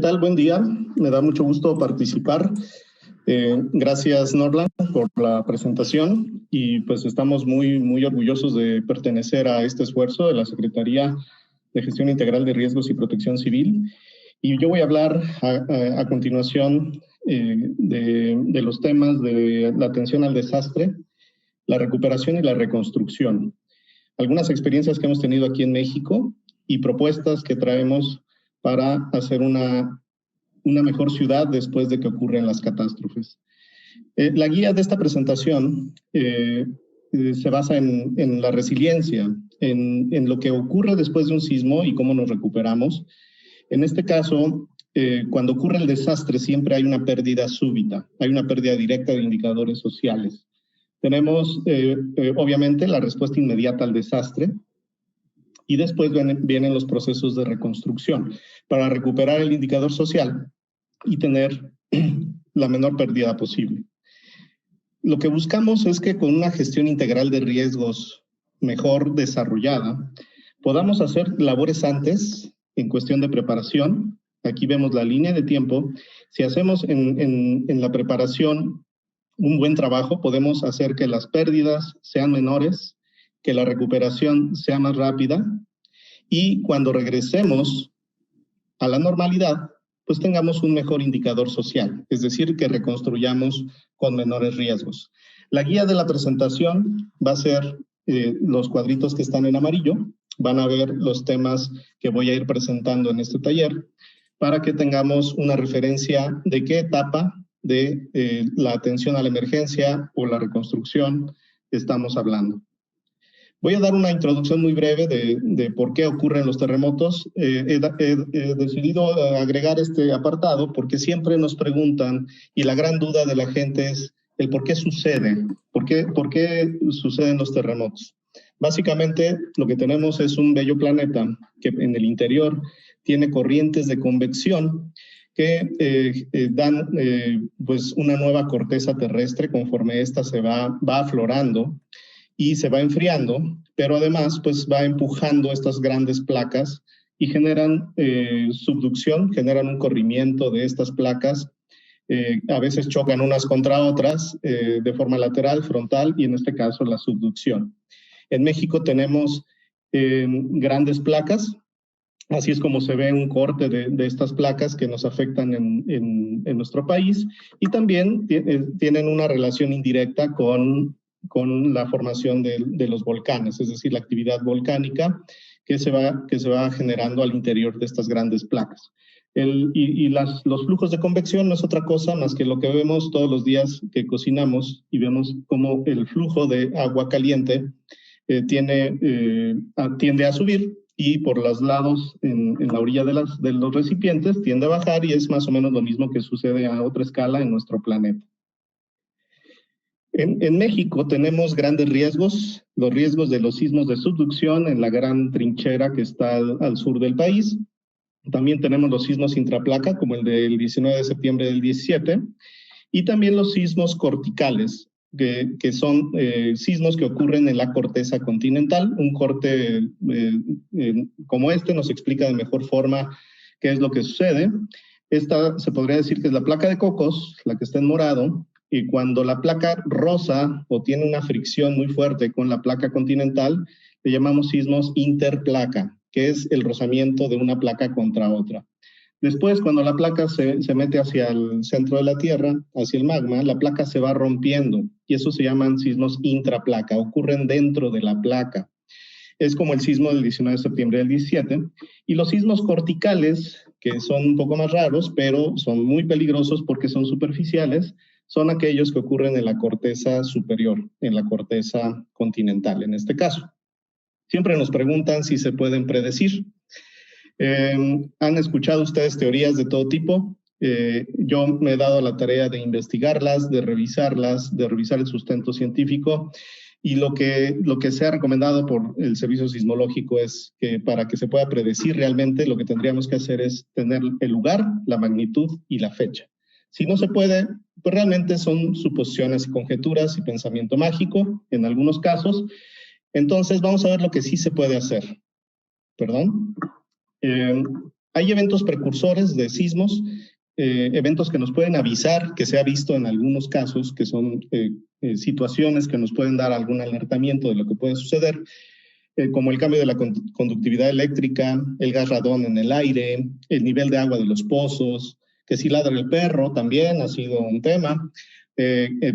D: tal? Buen día. Me da mucho gusto participar. Gracias, Norland, por la presentación. Y pues estamos muy orgullosos de pertenecer a este esfuerzo de la Secretaría de Gestión Integral de Riesgos y Protección Civil. Y yo voy a hablar a continuación de los temas de la atención al desastre, la recuperación y la reconstrucción. Algunas experiencias que hemos tenido aquí en México y propuestas que traemos para hacer una mejor ciudad después de que ocurren las catástrofes. La guía de esta presentación se basa en la resiliencia, en lo que ocurre después de un sismo y cómo nos recuperamos. En este caso, cuando ocurre el desastre siempre hay una pérdida súbita, hay una pérdida directa de indicadores sociales. Tenemos, obviamente, la respuesta inmediata al desastre y después vienen los procesos de reconstrucción para recuperar el indicador social y tener la menor pérdida posible. Lo que buscamos es que con una gestión integral de riesgos mejor desarrollada, podamos hacer labores antes en cuestión de preparación. Aquí vemos la línea de tiempo. Si hacemos en la preparación un buen trabajo, podemos hacer que las pérdidas sean menores, que la recuperación sea más rápida y cuando regresemos a la normalidad, pues tengamos un mejor indicador social, es decir, que reconstruyamos con menores riesgos. La guía de la presentación va a ser los cuadritos que están en amarillo, van a ver los temas que voy a ir presentando en este taller para que tengamos una referencia de qué etapa de la atención a la emergencia o la reconstrucción estamos hablando. Voy a dar una introducción muy breve de por qué ocurren los terremotos. He decidido agregar este apartado porque siempre nos preguntan y la gran duda de la gente es el por qué sucede, por qué suceden los terremotos. Básicamente lo que tenemos es un bello planeta que en el interior tiene corrientes de convección que dan pues una nueva corteza terrestre conforme esta se va aflorando y se va enfriando, pero además pues va empujando estas grandes placas y generan subducción, generan un corrimiento de estas placas, a veces chocan unas contra otras de forma lateral, frontal y en este caso la subducción. En México tenemos grandes placas. Así es como se ve un corte de estas placas que nos afectan en nuestro país y también tienen una relación indirecta con la formación de los volcanes, es decir, la actividad volcánica que se va generando al interior de estas grandes placas. Los flujos de convección no es otra cosa más que lo que vemos todos los días que cocinamos y vemos cómo el flujo de agua caliente tiende a subir y por los lados en la orilla de los recipientes tiende a bajar y es más o menos lo mismo que sucede a otra escala en nuestro planeta. En México tenemos grandes riesgos, los riesgos de los sismos de subducción en la gran trinchera que está al sur del país. También tenemos los sismos intraplaca, como el del 19 de septiembre del 17, y también los sismos corticales, que son sismos que ocurren en la corteza continental. Un corte como este nos explica de mejor forma qué es lo que sucede. Esta se podría decir que es la placa de Cocos, la que está en morado, y cuando la placa roza o tiene una fricción muy fuerte con la placa continental, le llamamos sismos interplaca, que es el rozamiento de una placa contra otra. Después, cuando la placa se mete hacia el centro de la Tierra, hacia el magma, la placa se va rompiendo y eso se llaman sismos intraplaca, ocurren dentro de la placa. Es como el sismo del 19 de septiembre del 17. Y los sismos corticales, que son un poco más raros, pero son muy peligrosos porque son superficiales, son aquellos que ocurren en la corteza superior, en la corteza continental en este caso. Siempre nos preguntan si se pueden predecir. ¿Han escuchado ustedes teorías de todo tipo? Yo me he dado la tarea de investigarlas, de revisar el sustento científico y lo que se ha recomendado por el Servicio Sismológico es que para que se pueda predecir realmente lo que tendríamos que hacer es tener el lugar, la magnitud y la fecha. Si no se puede, pues realmente son suposiciones y conjeturas y pensamiento mágico en algunos casos. Entonces vamos a ver lo que sí se puede hacer. ¿Perdón? Hay eventos precursores de sismos, eventos que nos pueden avisar, que se ha visto en algunos casos, que son situaciones que nos pueden dar algún alertamiento de lo que puede suceder, como el cambio de la conductividad eléctrica, el gas radón en el aire, el nivel de agua de los pozos, que si ladra el perro también ha sido un tema,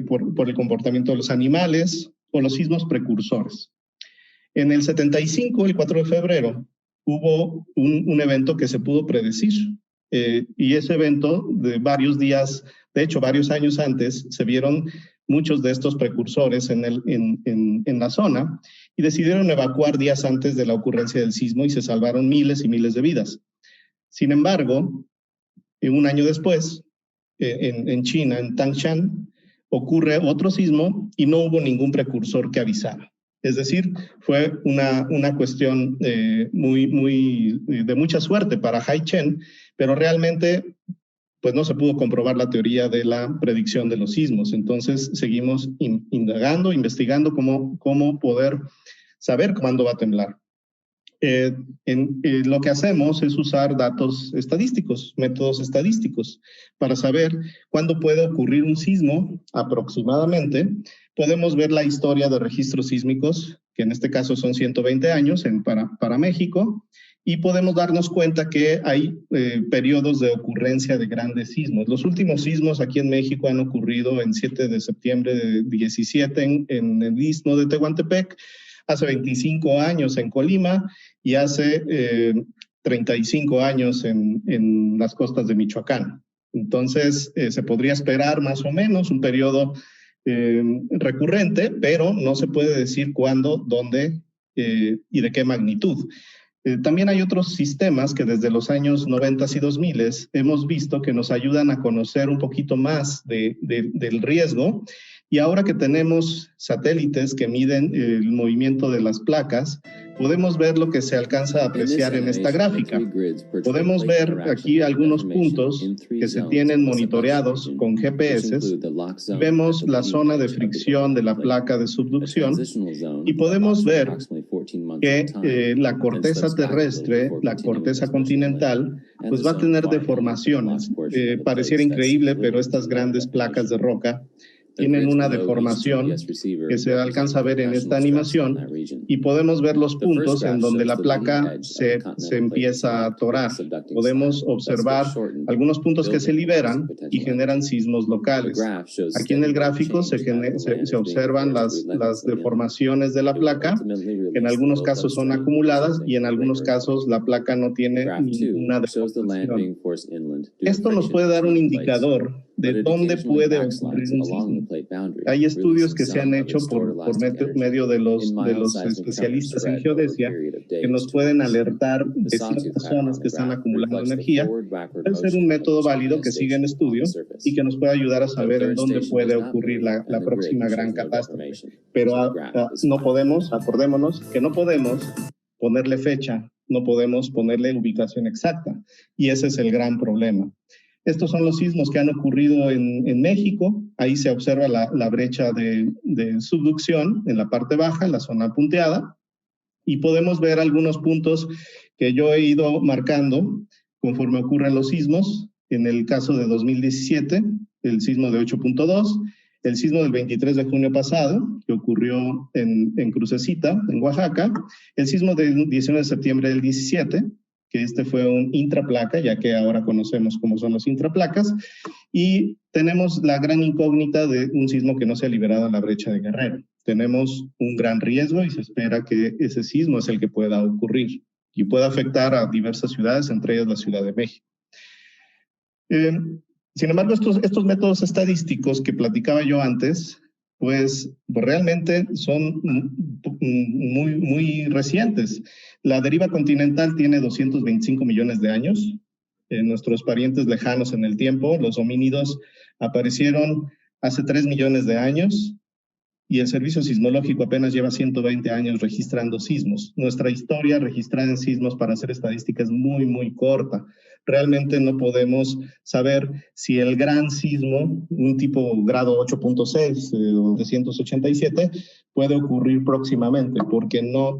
D: por el comportamiento de los animales o los sismos precursores. En el 75, el 4 de febrero, hubo un evento que se pudo predecir, y ese evento de varios días, de hecho varios años antes, se vieron muchos de estos precursores en la zona y decidieron evacuar días antes de la ocurrencia del sismo y se salvaron miles y miles de vidas. Sin embargo, un año después, en China, en Tangshan, ocurre otro sismo y no hubo ningún precursor que avisara. Es decir, fue una cuestión de mucha suerte para Haichen, pero realmente pues no se pudo comprobar la teoría de la predicción de los sismos. Entonces seguimos indagando, investigando cómo poder saber cuándo va a temblar. Lo que hacemos es usar datos estadísticos, métodos estadísticos, para saber cuándo puede ocurrir un sismo aproximadamente. Podemos ver la historia de registros sísmicos, que en este caso son 120 años para México, y podemos darnos cuenta que hay periodos de ocurrencia de grandes sismos. Los últimos sismos aquí en México han ocurrido en 7 de septiembre de 17 en el istmo de Tehuantepec, hace 25 años en Colima y hace 35 años en las costas de Michoacán. Entonces, se podría esperar más o menos un periodo recurrente, pero no se puede decir cuándo, dónde y de qué magnitud. También hay otros sistemas que desde los años 90 y 2000 hemos visto que nos ayudan a conocer un poquito más del riesgo. Y ahora que tenemos satélites que miden el movimiento de las placas, podemos ver lo que se alcanza a apreciar en esta gráfica. Podemos ver aquí algunos puntos que se tienen monitoreados con GPS. Vemos la zona de fricción de la placa de subducción y podemos ver que la corteza terrestre, la corteza continental, pues va a tener deformaciones. Pareciera increíble, pero estas grandes placas de roca tienen una deformación que se alcanza a ver en esta animación y podemos ver los puntos en donde la placa se empieza a atorar. Podemos observar algunos puntos que se liberan y generan sismos locales. Aquí en el gráfico se observan las deformaciones de la placa, que en algunos casos son acumuladas y en algunos casos la placa no tiene ninguna deformación. Esto nos puede dar un indicador de dónde puede ocurrir un sismo. Hay estudios que se han hecho por medio de los especialistas en geodesia que nos pueden alertar de ciertas zonas que están acumulando energía. Puede ser un método válido que sigue en estudio y que nos puede ayudar a saber en dónde puede ocurrir la próxima gran catástrofe. Pero no podemos, acordémonos, que no podemos ponerle fecha, no podemos ponerle ubicación exacta. Y ese es el gran problema. Estos son los sismos que han ocurrido en México. Ahí se observa la brecha de subducción en la parte baja, en la zona punteada. Y podemos ver algunos puntos que yo he ido marcando conforme ocurren los sismos. En el caso de 2017, el sismo de 8.2, el sismo del 23 de junio pasado, que ocurrió en Crucecita, en Oaxaca, el sismo del 19 de septiembre del 17, que este fue un intraplaca, ya que ahora conocemos cómo son los intraplacas, y tenemos la gran incógnita de un sismo que no se ha liberado en la brecha de Guerrero. Tenemos un gran riesgo y se espera que ese sismo es el que pueda ocurrir y pueda afectar a diversas ciudades, entre ellas la Ciudad de México. Sin embargo, estos métodos estadísticos que platicaba yo antes, pues realmente son muy recientes. La deriva continental tiene 225 millones de años. Nuestros parientes lejanos en el tiempo, los homínidos, aparecieron hace 3 millones de años y el Servicio Sismológico apenas lleva 120 años registrando sismos. Nuestra historia registrada en sismos para hacer estadística es muy corta. Realmente no podemos saber si el gran sismo, un tipo grado 8.6 o 387, puede ocurrir próximamente porque no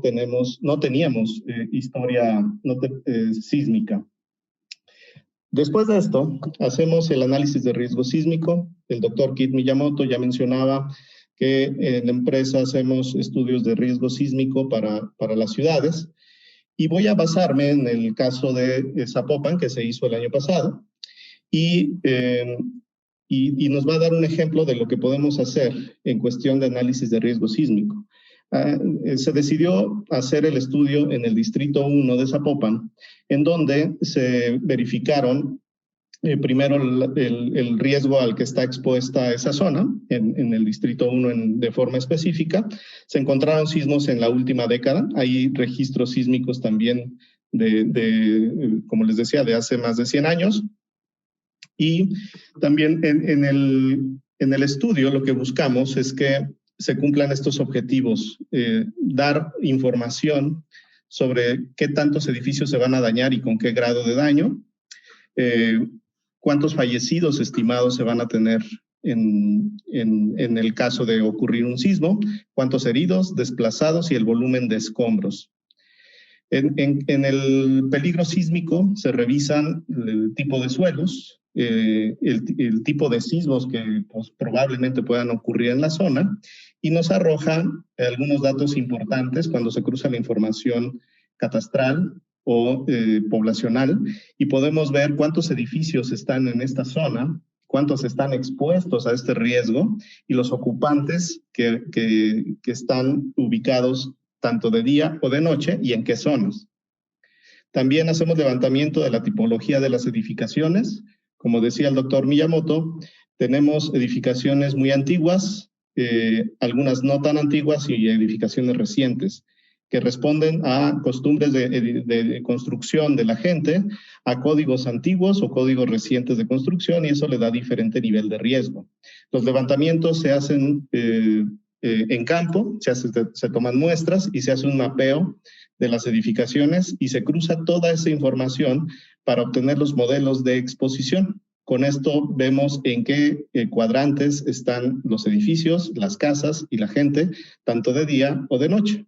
D: teníamos historia sísmica. Después de esto, hacemos el análisis de riesgo sísmico. El doctor Kit Miyamoto ya mencionaba que en la empresa hacemos estudios de riesgo sísmico para las ciudades. Y voy a basarme en el caso de Zapopan, que se hizo el año pasado, y nos va a dar un ejemplo de lo que podemos hacer en cuestión de análisis de riesgo sísmico. Se decidió hacer el estudio en el Distrito 1 de Zapopan, en donde se verificaron primero el riesgo al que está expuesta esa zona, en el Distrito 1 de forma específica. Se encontraron sismos en la última década. Hay registros sísmicos también como les decía, de hace más de 100 años. Y también en el estudio lo que buscamos es que se cumplan estos objetivos, dar información sobre qué tantos edificios se van a dañar y con qué grado de daño, cuántos fallecidos estimados se van a tener en el caso de ocurrir un sismo, cuántos heridos, desplazados y el volumen de escombros. En el peligro sísmico se revisan el tipo de suelos, el tipo de sismos que pues, probablemente puedan ocurrir en la zona, y nos arrojan algunos datos importantes cuando se cruza la información catastral o poblacional, y podemos ver cuántos edificios están en esta zona, cuántos están expuestos a este riesgo, y los ocupantes que están ubicados tanto de día o de noche, y en qué zonas. También hacemos levantamiento de la tipología de las edificaciones. Como decía el doctor Miyamoto, tenemos edificaciones muy antiguas, algunas no tan antiguas y edificaciones recientes, que responden a costumbres de construcción de la gente, a códigos antiguos o códigos recientes de construcción, y eso le da diferente nivel de riesgo. Los levantamientos se hacen en campo, se toman muestras y se hace un mapeo de las edificaciones y se cruza toda esa información para obtener los modelos de exposición. Con esto vemos en qué cuadrantes están los edificios, las casas y la gente, tanto de día o de noche.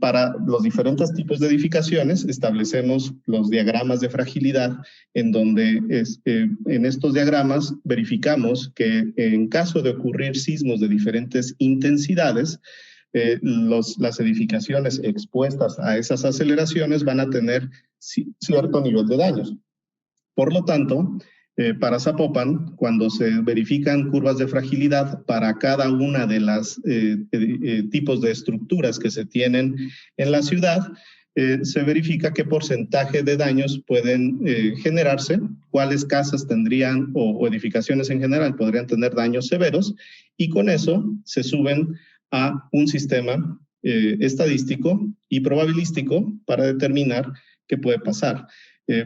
D: Para los diferentes tipos de edificaciones establecemos los diagramas de fragilidad, en donde en estos diagramas verificamos que en caso de ocurrir sismos de diferentes intensidades, las edificaciones expuestas a esas aceleraciones van a tener cierto nivel de daños. Por lo tanto, para Zapopan, cuando se verifican curvas de fragilidad para cada una de las tipos de estructuras que se tienen en la ciudad, se verifica qué porcentaje de daños pueden generarse, cuáles casas tendrían o edificaciones en general podrían tener daños severos, y con eso se suben a un sistema estadístico y probabilístico para determinar qué puede pasar.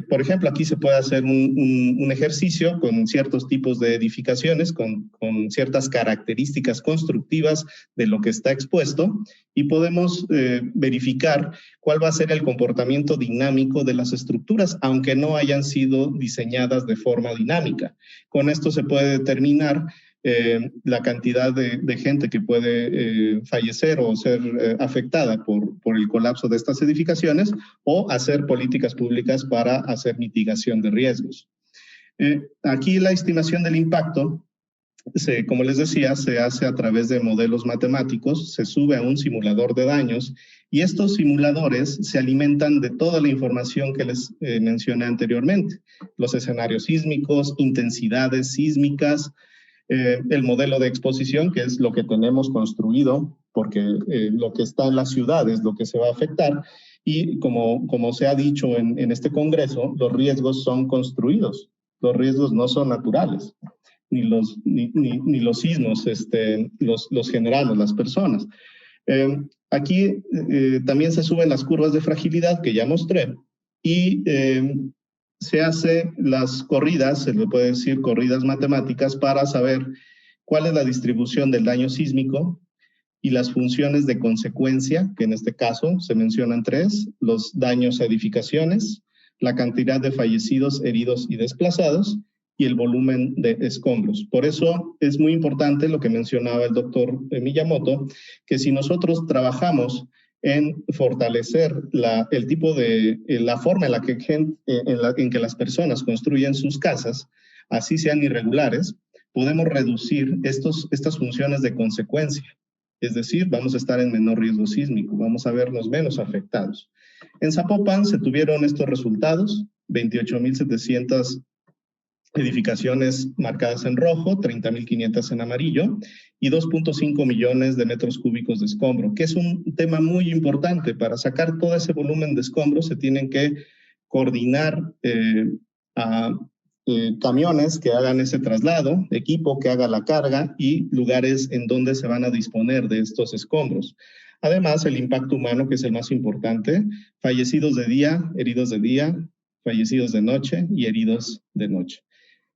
D: Por ejemplo, aquí se puede hacer un ejercicio con ciertos tipos de edificaciones, con ciertas características constructivas de lo que está expuesto, y podemos verificar cuál va a ser el comportamiento dinámico de las estructuras, aunque no hayan sido diseñadas de forma dinámica. Con esto se puede determinar la cantidad de gente que puede fallecer o ser afectada por el colapso de estas edificaciones, o hacer políticas públicas para hacer mitigación de riesgos. Aquí la estimación del impacto, como les decía, se hace a través de modelos matemáticos, se sube a un simulador de daños, y estos simuladores se alimentan de toda la información que les mencioné anteriormente: los escenarios sísmicos, intensidades sísmicas, el modelo de exposición, que es lo que tenemos construido, porque lo que está en la ciudad es lo que se va a afectar, y como se ha dicho en este congreso, los riesgos son construidos, los riesgos no son naturales, ni los sismos los generamos las personas. Aquí también se suben las curvas de fragilidad que ya mostré, y se hace las corridas, se le puede decir corridas matemáticas, para saber cuál es la distribución del daño sísmico y las funciones de consecuencia, que en este caso se mencionan 3, los daños a edificaciones, la cantidad de fallecidos, heridos y desplazados, y el volumen de escombros. Por eso es muy importante lo que mencionaba el doctor Miyamoto, que si nosotros trabajamos en fortalecer la forma en que las personas construyen sus casas, así sean irregulares, podemos reducir estas funciones de consecuencia. Es decir, vamos a estar en menor riesgo sísmico, vamos a vernos menos afectados. En Zapopan se tuvieron estos resultados, 28,700 edificaciones marcadas en rojo, 30,500 en amarillo y 2.5 millones de metros cúbicos de escombro, que es un tema muy importante. Para sacar todo ese volumen de escombros se tienen que coordinar camiones que hagan ese traslado, equipo que haga la carga y lugares en donde se van a disponer de estos escombros. Además, el impacto humano, que es el más importante, fallecidos de día, heridos de día, fallecidos de noche y heridos de noche.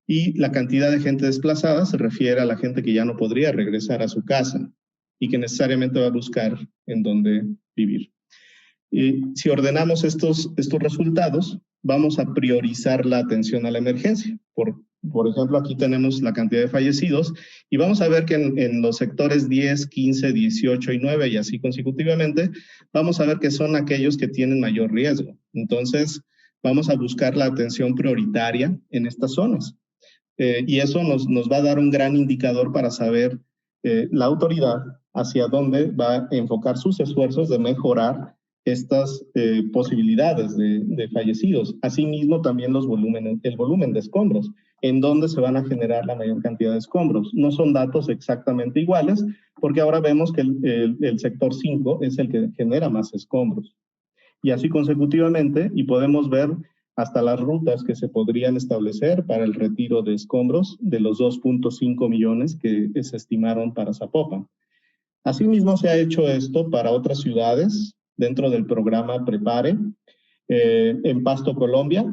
D: Y la cantidad de gente desplazada se refiere a la gente que ya no podría regresar a su casa y que necesariamente va a buscar en dónde vivir. Y si ordenamos estos resultados, vamos a priorizar la atención a la emergencia. Por ejemplo, aquí tenemos la cantidad de fallecidos y vamos a ver que en los sectores 10, 15, 18 y 9 y así consecutivamente, vamos a ver que son aquellos que tienen mayor riesgo. Entonces, vamos a buscar la atención prioritaria en estas zonas. Y eso nos va a dar un gran indicador para saber la autoridad hacia dónde va a enfocar sus esfuerzos de mejorar estas posibilidades de fallecidos. Asimismo, también el volumen de escombros, en dónde se van a generar la mayor cantidad de escombros. No son datos exactamente iguales, porque ahora vemos que el sector 5 es el que genera más escombros. Y así consecutivamente, y podemos ver hasta las rutas que se podrían establecer para el retiro de escombros de los 2.5 millones que se estimaron para Zapopan. Asimismo, se ha hecho esto para otras ciudades dentro del programa Prepare. En Pasto, Colombia,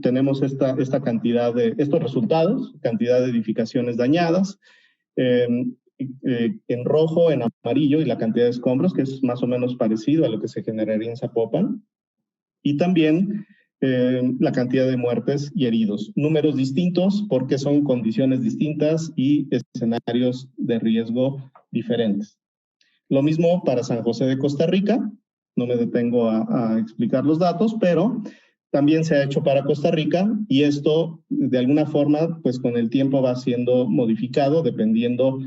D: tenemos esta cantidad de estos resultados, cantidad de edificaciones dañadas, en rojo, en amarillo y la cantidad de escombros, que es más o menos parecido a lo que se generaría en Zapopan. Y también la cantidad de muertes y heridos. Números distintos porque son condiciones distintas y escenarios de riesgo diferentes. Lo mismo para San José de Costa Rica. No me detengo a explicar los datos, pero también se ha hecho para Costa Rica y esto de alguna forma pues con el tiempo va siendo modificado dependiendo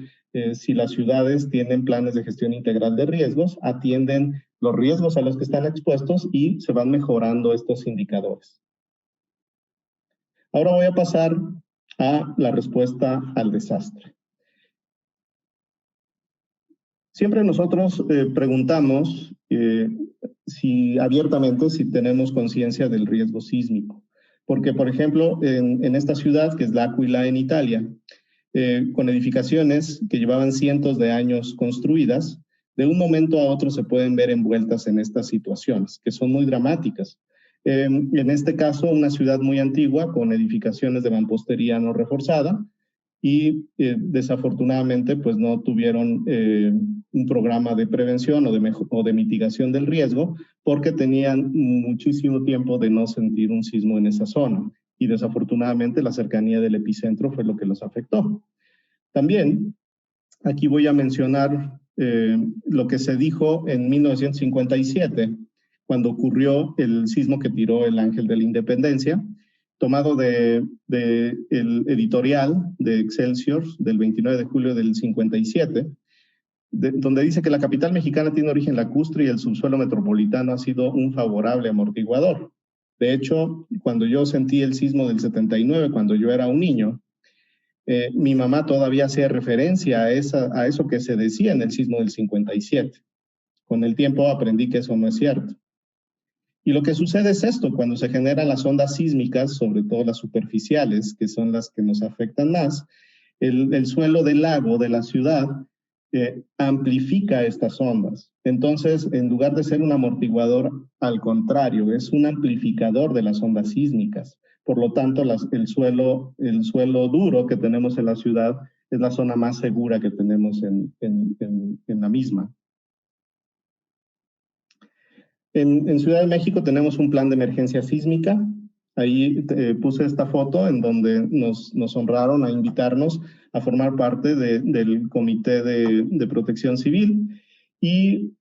D: si las ciudades tienen planes de gestión integral de riesgos, atienden los riesgos a los que están expuestos y se van mejorando estos indicadores. Ahora voy a pasar a la respuesta al desastre. Siempre nosotros preguntamos abiertamente si tenemos conciencia del riesgo sísmico. Porque, por ejemplo, en esta ciudad, que es L'Aquila en Italia, con edificaciones que llevaban cientos de años construidas, de un momento a otro se pueden ver envueltas en estas situaciones, que son muy dramáticas. En este caso, una ciudad muy antigua, con edificaciones de mampostería no reforzada, y desafortunadamente pues no tuvieron un programa de prevención o de mitigación del riesgo, porque tenían muchísimo tiempo de no sentir un sismo en esa zona. Y desafortunadamente la cercanía del epicentro fue lo que los afectó. También, aquí voy a mencionar lo que se dijo en 1957, cuando ocurrió el sismo que tiró el Ángel de la Independencia, tomado del editorial de Excelsior del 29 de julio del 57, donde dice que la capital mexicana tiene origen lacustre y el subsuelo metropolitano ha sido un favorable amortiguador. De hecho, cuando yo sentí el sismo del 79, cuando yo era un niño, mi mamá todavía hacía referencia a eso que se decía en el sismo del 57. Con el tiempo aprendí que eso no es cierto. Y lo que sucede es esto, cuando se generan las ondas sísmicas, sobre todo las superficiales, que son las que nos afectan más, el suelo del lago de la ciudad amplifica estas ondas. Entonces, en lugar de ser un amortiguador, al contrario, es un amplificador de las ondas sísmicas. Por lo tanto, el suelo duro que tenemos en la ciudad es la zona más segura que tenemos en la misma. En Ciudad de México tenemos un plan de emergencia sísmica. Ahí puse esta foto en donde nos honraron a invitarnos a formar parte del Comité de Protección Civil. Y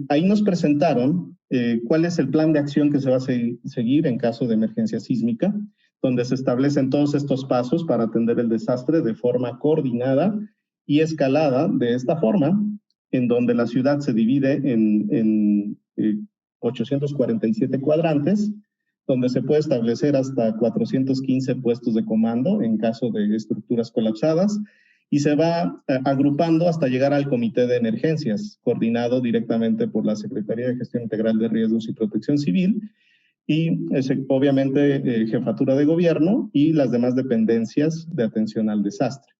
D: Ahí nos presentaron cuál es el plan de acción que se va a seguir en caso de emergencia sísmica, donde se establecen todos estos pasos para atender el desastre de forma coordinada y escalada de esta forma, en donde la ciudad se divide en 847 cuadrantes, donde se puede establecer hasta 415 puestos de comando en caso de estructuras colapsadas, y se va agrupando hasta llegar al Comité de Emergencias, coordinado directamente por la Secretaría de Gestión Integral de Riesgos y Protección Civil, y obviamente Jefatura de Gobierno y las demás dependencias de atención al desastre.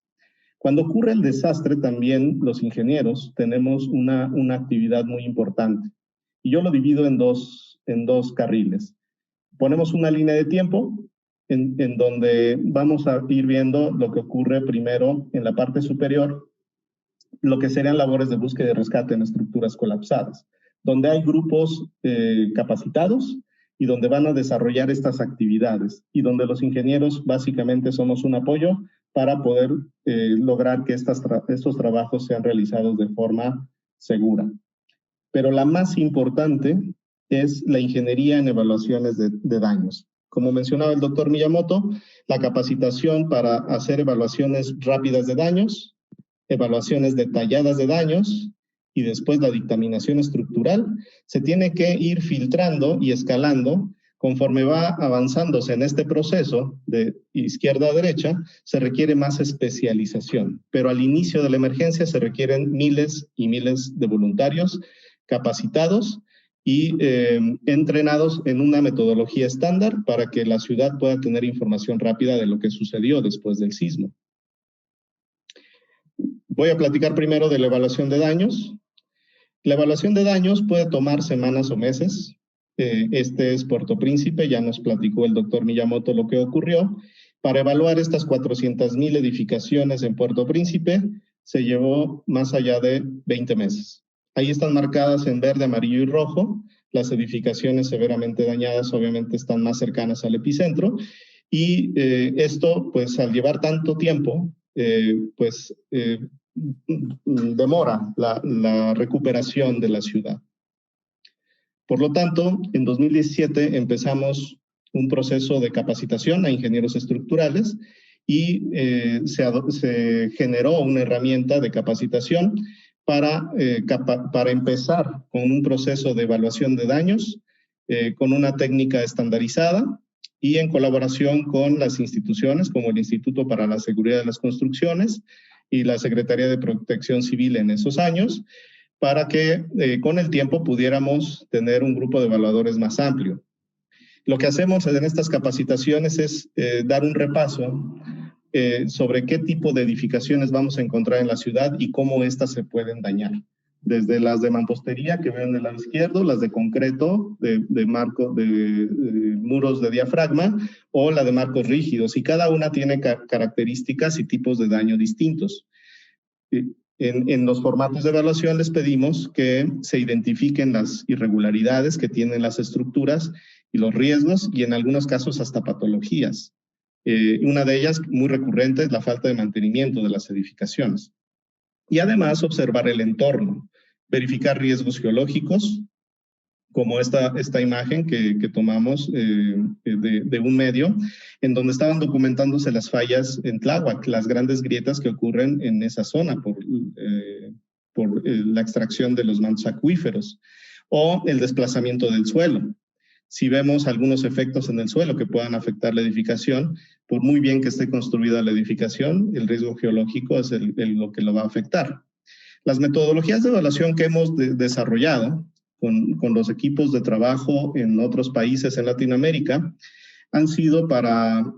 D: Cuando ocurre el desastre, también los ingenieros tenemos una actividad muy importante, y yo lo divido en dos carriles. Ponemos una línea de tiempo en donde vamos a ir viendo lo que ocurre primero en la parte superior, lo que serían labores de búsqueda y rescate en estructuras colapsadas, donde hay grupos capacitados y donde van a desarrollar estas actividades, y donde los ingenieros básicamente somos un apoyo para poder lograr que estos trabajos sean realizados de forma segura. Pero la más importante es la ingeniería en evaluaciones de daños. Como mencionaba el doctor Miyamoto, la capacitación para hacer evaluaciones rápidas de daños, evaluaciones detalladas de daños y después la dictaminación estructural se tiene que ir filtrando y escalando conforme va avanzándose en este proceso de izquierda a derecha. Se requiere más especialización, pero al inicio de la emergencia se requieren miles y miles de voluntarios capacitados y entrenados en una metodología estándar para que la ciudad pueda tener información rápida de lo que sucedió después del sismo. Voy a platicar primero de la evaluación de daños. La evaluación de daños puede tomar semanas o meses. Este es Puerto Príncipe, ya nos platicó el doctor Miyamoto lo que ocurrió. Para evaluar estas 400,000 edificaciones en Puerto Príncipe, se llevó más allá de 20 meses. Ahí están marcadas en verde, amarillo y rojo. Las edificaciones severamente dañadas obviamente están más cercanas al epicentro. Y esto, pues al llevar tanto tiempo, demora la recuperación de la ciudad. Por lo tanto, en 2017 empezamos un proceso de capacitación a ingenieros estructurales y se generó una herramienta de capacitación para empezar con un proceso de evaluación de daños con una técnica estandarizada y en colaboración con las instituciones como el Instituto para la Seguridad de las Construcciones y la Secretaría de Protección Civil en esos años, para que con el tiempo pudiéramos tener un grupo de evaluadores más amplio. Lo que hacemos en estas capacitaciones es dar un repaso sobre qué tipo de edificaciones vamos a encontrar en la ciudad y cómo éstas se pueden dañar. Desde las de mampostería que ven del lado izquierdo, las de concreto, de muros de diafragma, o la de marcos rígidos, y cada una tiene características y tipos de daño distintos. En los formatos de evaluación les pedimos que se identifiquen las irregularidades que tienen las estructuras y los riesgos, y en algunos casos hasta patologías. Una de ellas, muy recurrente, es la falta de mantenimiento de las edificaciones. Y además observar el entorno, verificar riesgos geológicos, como esta imagen que tomamos de un medio, en donde estaban documentándose las fallas en Tláhuac, las grandes grietas que ocurren en esa zona por la extracción de los mantos acuíferos, o el desplazamiento del suelo. Si vemos algunos efectos en el suelo que puedan afectar la edificación, por muy bien que esté construida la edificación, el riesgo geológico es lo que lo va a afectar. Las metodologías de evaluación que hemos desarrollado con los equipos de trabajo en otros países en Latinoamérica han sido para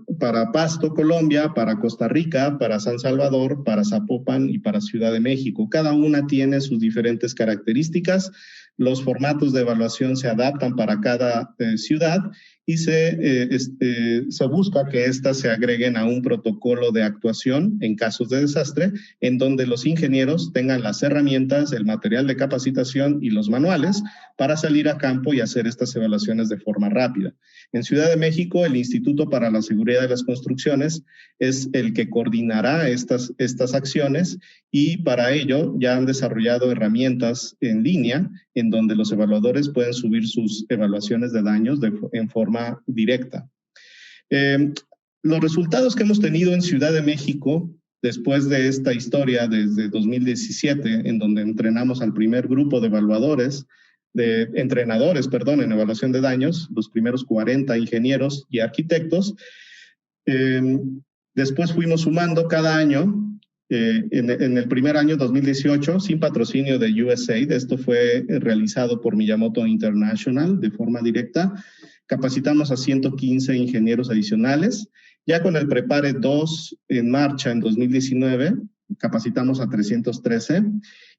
D: Pasto, Colombia, para Costa Rica, para San Salvador, para Zapopan y para Ciudad de México. Cada una tiene sus diferentes características. Los formatos de evaluación se adaptan para cada ciudad y se busca que éstas se agreguen a un protocolo de actuación en casos de desastre, en donde los ingenieros tengan las herramientas, el material de capacitación y los manuales para salir a campo y hacer estas evaluaciones de forma rápida. En Ciudad de México, el Instituto para la Seguridad de las Construcciones es el que coordinará estas acciones, y para ello ya han desarrollado herramientas en línea en donde los evaluadores pueden subir sus evaluaciones de daños en forma directa. Los resultados que hemos tenido en Ciudad de México después de esta historia desde 2017, en donde entrenamos al primer grupo de entrenadores en evaluación de daños, los primeros 40 ingenieros y arquitectos. Después fuimos sumando cada año. En el primer año, 2018, sin patrocinio de USAID, esto fue realizado por Miyamoto International de forma directa, capacitamos a 115 ingenieros adicionales. Ya con el Prepare 2 en marcha en 2019, capacitamos a 313,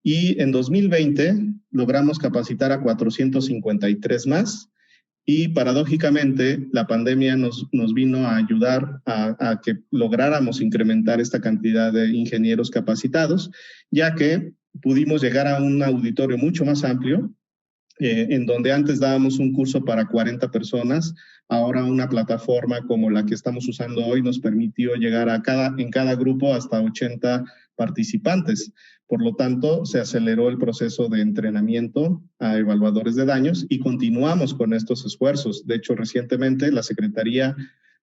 D: y en 2020 logramos capacitar a 453 más, y paradójicamente la pandemia nos vino a ayudar a que lográramos incrementar esta cantidad de ingenieros capacitados, ya que pudimos llegar a un auditorio mucho más amplio, en donde antes dábamos un curso para 40 personas, ahora una plataforma como la que estamos usando hoy nos permitió llegar en cada grupo hasta 80 participantes. Por lo tanto, se aceleró el proceso de entrenamiento a evaluadores de daños y continuamos con estos esfuerzos. De hecho, recientemente la Secretaría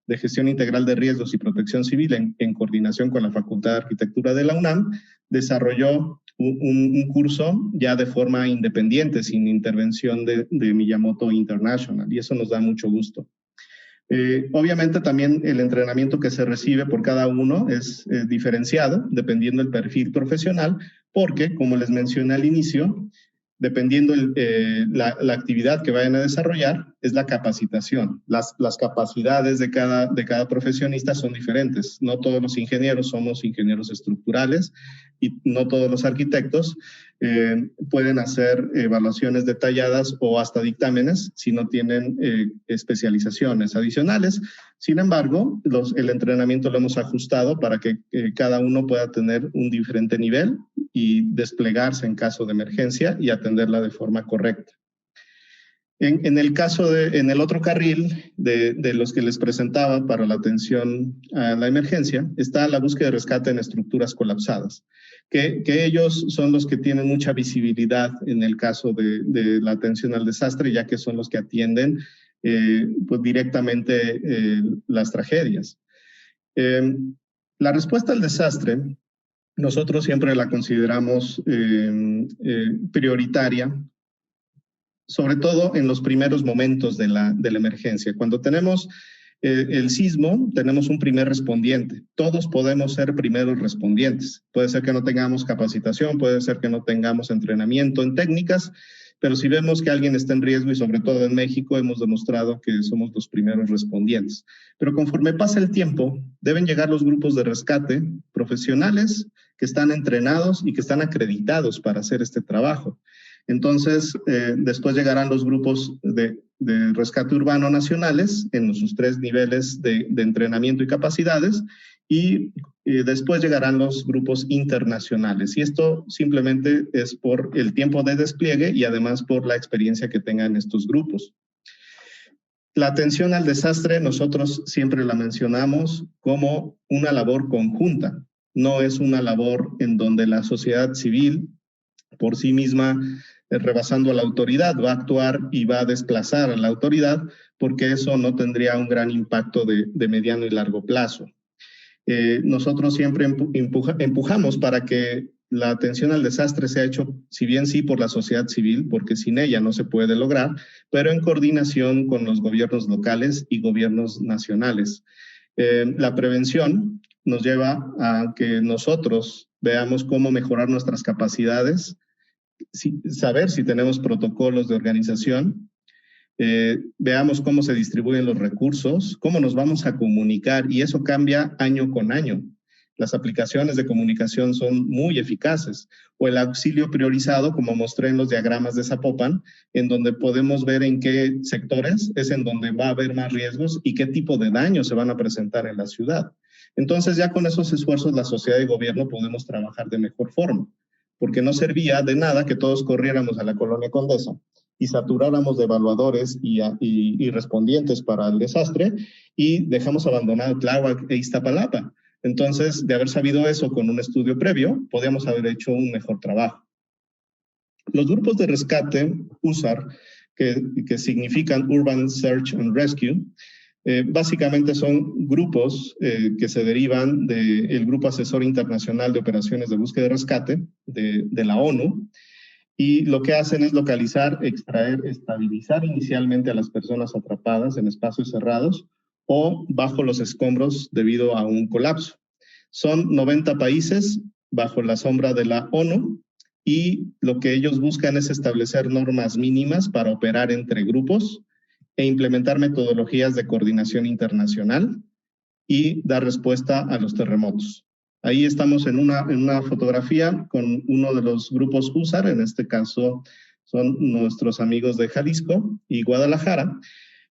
D: de Gestión Integral de Riesgos y Protección Civil, en coordinación con la Facultad de Arquitectura de la UNAM, desarrolló un curso ya de forma independiente, sin intervención de Miyamoto International, y eso nos da mucho gusto. Obviamente también el entrenamiento que se recibe por cada uno es diferenciado, dependiendo del perfil profesional, porque, como les mencioné al inicio, dependiendo la actividad que vayan a desarrollar, es la capacitación. Las capacidades de cada profesionista son diferentes. No todos los ingenieros somos ingenieros estructurales, y no todos los arquitectos pueden hacer evaluaciones detalladas o hasta dictámenes si no tienen especializaciones adicionales. Sin embargo, el entrenamiento lo hemos ajustado para que cada uno pueda tener un diferente nivel y desplegarse en caso de emergencia y atenderla de forma correcta. En el otro carril de los que les presentaba para la atención a la emergencia, está la búsqueda de rescate en estructuras colapsadas, que ellos son los que tienen mucha visibilidad en el caso de la atención al desastre, ya que son los que atienden pues directamente las tragedias. La respuesta al desastre, nosotros siempre la consideramos prioritaria, sobre todo en los primeros momentos de la emergencia. Cuando tenemos el sismo, tenemos un primer respondiente. Todos podemos ser primeros respondientes. Puede ser que no tengamos capacitación, puede ser que no tengamos entrenamiento en técnicas, pero si vemos que alguien está en riesgo, y sobre todo en México, hemos demostrado que somos los primeros respondientes. Pero conforme pasa el tiempo, deben llegar los grupos de rescate profesionales que están entrenados y que están acreditados para hacer este trabajo. Entonces, después llegarán los grupos de rescate urbano nacionales en sus 3 niveles de entrenamiento y capacidades, y después llegarán los grupos internacionales. Y esto simplemente es por el tiempo de despliegue y además por la experiencia que tengan estos grupos. La atención al desastre nosotros siempre la mencionamos como una labor conjunta. No es una labor en donde la sociedad civil por sí misma, rebasando a la autoridad, va a actuar y va a desplazar a la autoridad, porque eso no tendría un gran impacto de mediano y largo plazo. Nosotros siempre empujamos para que la atención al desastre sea hecho, si bien sí, por la sociedad civil, porque sin ella no se puede lograr, pero en coordinación con los gobiernos locales y gobiernos nacionales. La prevención nos lleva a que nosotros veamos cómo mejorar nuestras capacidades, saber si tenemos protocolos de organización, veamos cómo se distribuyen los recursos, cómo nos vamos a comunicar, y eso cambia año con año. Las aplicaciones de comunicación son muy eficaces. O el auxilio priorizado, como mostré en los diagramas de Zapopan, en donde podemos ver en qué sectores es en donde va a haber más riesgos y qué tipo de daños se van a presentar en la ciudad. Entonces, ya con esos esfuerzos, la sociedad y gobierno podemos trabajar de mejor forma, porque no servía de nada que todos corriéramos a la Colonia Condesa y saturáramos de evaluadores y respondientes para el desastre y dejamos abandonado Tláhuac e Iztapalapa. Entonces, de haber sabido eso con un estudio previo, podríamos haber hecho un mejor trabajo. Los grupos de rescate, USAR, que significan Urban Search and Rescue, básicamente son grupos que se derivan del Grupo Asesor Internacional de Operaciones de Búsqueda y Rescate de la ONU, y lo que hacen es localizar, extraer, estabilizar inicialmente a las personas atrapadas en espacios cerrados o bajo los escombros debido a un colapso. Son 90 países bajo la sombra de la ONU y lo que ellos buscan es establecer normas mínimas para operar entre grupos e implementar metodologías de coordinación internacional y dar respuesta a los terremotos. Ahí estamos en una fotografía con uno de los grupos USAR, en este caso son nuestros amigos de Jalisco y Guadalajara,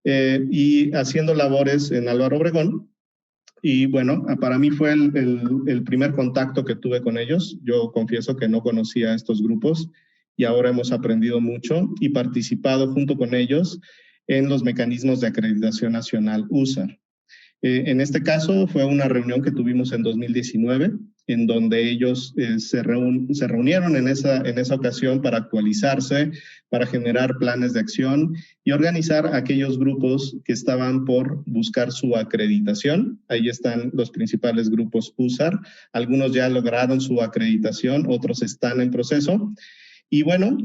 D: y haciendo labores en Álvaro Obregón. Y bueno, para mí fue el primer contacto que tuve con ellos. Yo confieso que no conocía a estos grupos y ahora hemos aprendido mucho y participado junto con ellos en los mecanismos de acreditación nacional USAR. En este caso fue una reunión que tuvimos en 2019, en donde ellos se reunieron en esa ocasión para actualizarse, para generar planes de acción y organizar aquellos grupos que estaban por buscar su acreditación. Ahí están los principales grupos USAR. Algunos ya lograron su acreditación, otros están en proceso. Y bueno,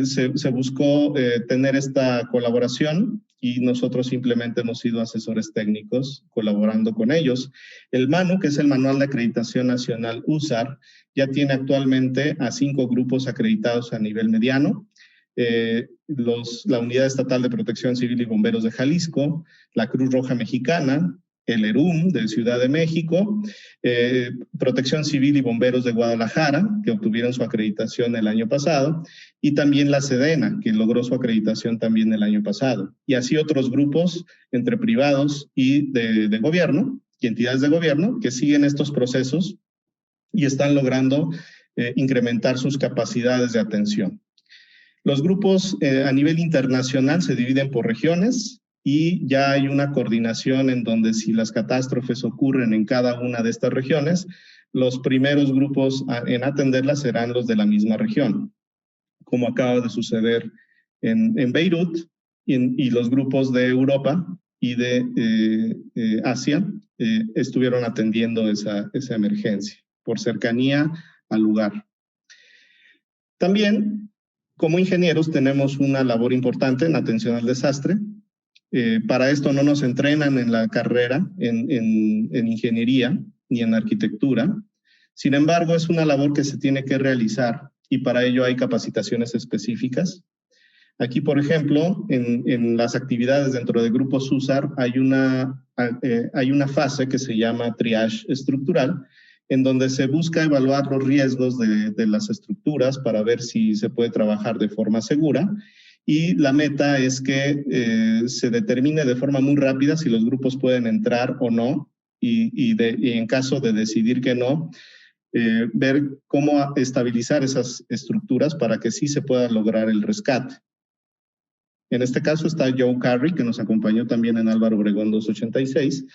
D: se buscó tener esta colaboración y nosotros simplemente hemos sido asesores técnicos colaborando con ellos. El MANU, que es el Manual de Acreditación Nacional USAR, ya tiene actualmente a 5 grupos acreditados a nivel mediano. La Unidad Estatal de Protección Civil y Bomberos de Jalisco, la Cruz Roja Mexicana, el ERUM de Ciudad de México, Protección Civil y Bomberos de Guadalajara, que obtuvieron su acreditación el año pasado, y también la SEDENA, que logró su acreditación también el año pasado. Y así otros grupos entre privados y de gobierno, y entidades de gobierno, que siguen estos procesos y están logrando incrementar sus capacidades de atención. Los grupos a nivel internacional se dividen por regiones, y ya hay una coordinación en donde si las catástrofes ocurren en cada una de estas regiones, los primeros grupos en atenderlas serán los de la misma región, como acaba de suceder en Beirut, y los grupos de Europa y de Asia estuvieron atendiendo esa emergencia por cercanía al lugar. También, como ingenieros, tenemos una labor importante en atención al desastre. Para esto no nos entrenan en la carrera, en ingeniería ni en arquitectura. Sin embargo, es una labor que se tiene que realizar y para ello hay capacitaciones específicas. Aquí, por ejemplo, en las actividades dentro de grupos USAR hay una fase que se llama triage estructural, en donde se busca evaluar los riesgos de las estructuras para ver si se puede trabajar de forma segura. Y la meta es que se determine de forma muy rápida si los grupos pueden entrar o no, y en caso de decidir que no, ver cómo estabilizar esas estructuras para que sí se pueda lograr el rescate. En este caso está Joe Carey, que nos acompañó también en Álvaro Obregón 286,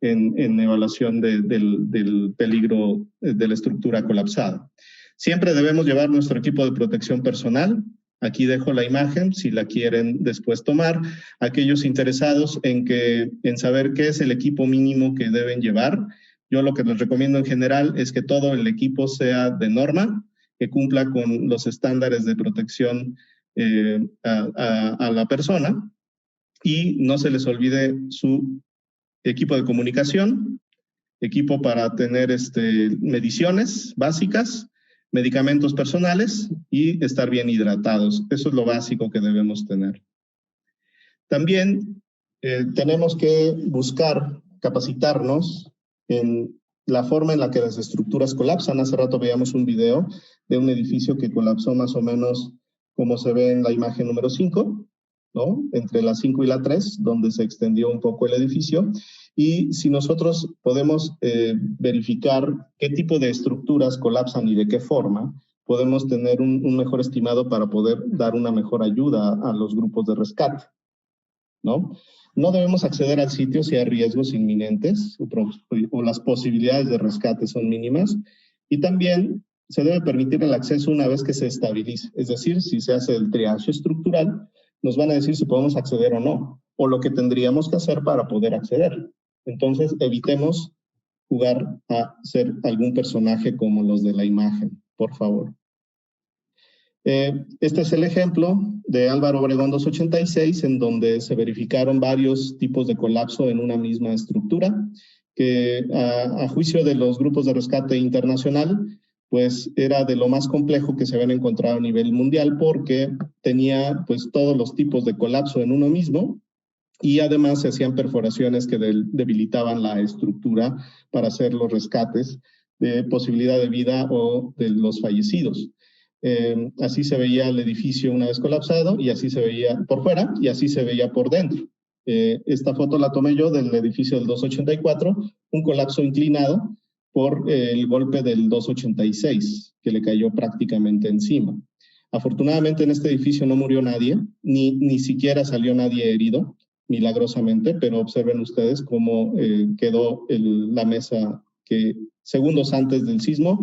D: en evaluación del peligro de la estructura colapsada. Siempre debemos llevar nuestro equipo de protección personal. Aquí dejo la imagen, si la quieren después tomar. Aquellos interesados en saber qué es el equipo mínimo que deben llevar, yo lo que les recomiendo en general es que todo el equipo sea de norma, que cumpla con los estándares de protección a la persona, y no se les olvide su equipo de comunicación, equipo para tener mediciones básicas, medicamentos personales y estar bien hidratados. Eso es lo básico que debemos tener. También tenemos que buscar capacitarnos en la forma en la que las estructuras colapsan. Hace rato veíamos un video de un edificio que colapsó más o menos como se ve en la imagen número 5, ¿no? Entre la 5 y la 3, donde se extendió un poco el edificio. Y si nosotros podemos verificar qué tipo de estructuras colapsan y de qué forma, podemos tener un mejor estimado para poder dar una mejor ayuda a los grupos de rescate, ¿no? No debemos acceder al sitio si hay riesgos inminentes o las posibilidades de rescate son mínimas. Y también se debe permitir el acceso una vez que se estabilice. Es decir, si se hace el triaje estructural, nos van a decir si podemos acceder o no, o lo que tendríamos que hacer para poder acceder. Entonces, evitemos jugar a ser algún personaje como los de la imagen, por favor. Este es el ejemplo de Álvaro Obregón 286, en donde se verificaron varios tipos de colapso en una misma estructura, que a juicio de los grupos de rescate internacional, pues era de lo más complejo que se habían encontrado a nivel mundial, porque tenía pues todos los tipos de colapso en uno mismo, y además se hacían perforaciones que debilitaban la estructura para hacer los rescates de posibilidad de vida o de los fallecidos. Así se veía el edificio una vez colapsado, y así se veía por fuera y así se veía por dentro. Esta foto la tomé yo del edificio del 284, un colapso inclinado por el golpe del 286, que le cayó prácticamente encima. Afortunadamente en este edificio no murió nadie, ni siquiera salió nadie herido, milagrosamente, pero observen ustedes cómo quedó la mesa que segundos antes del sismo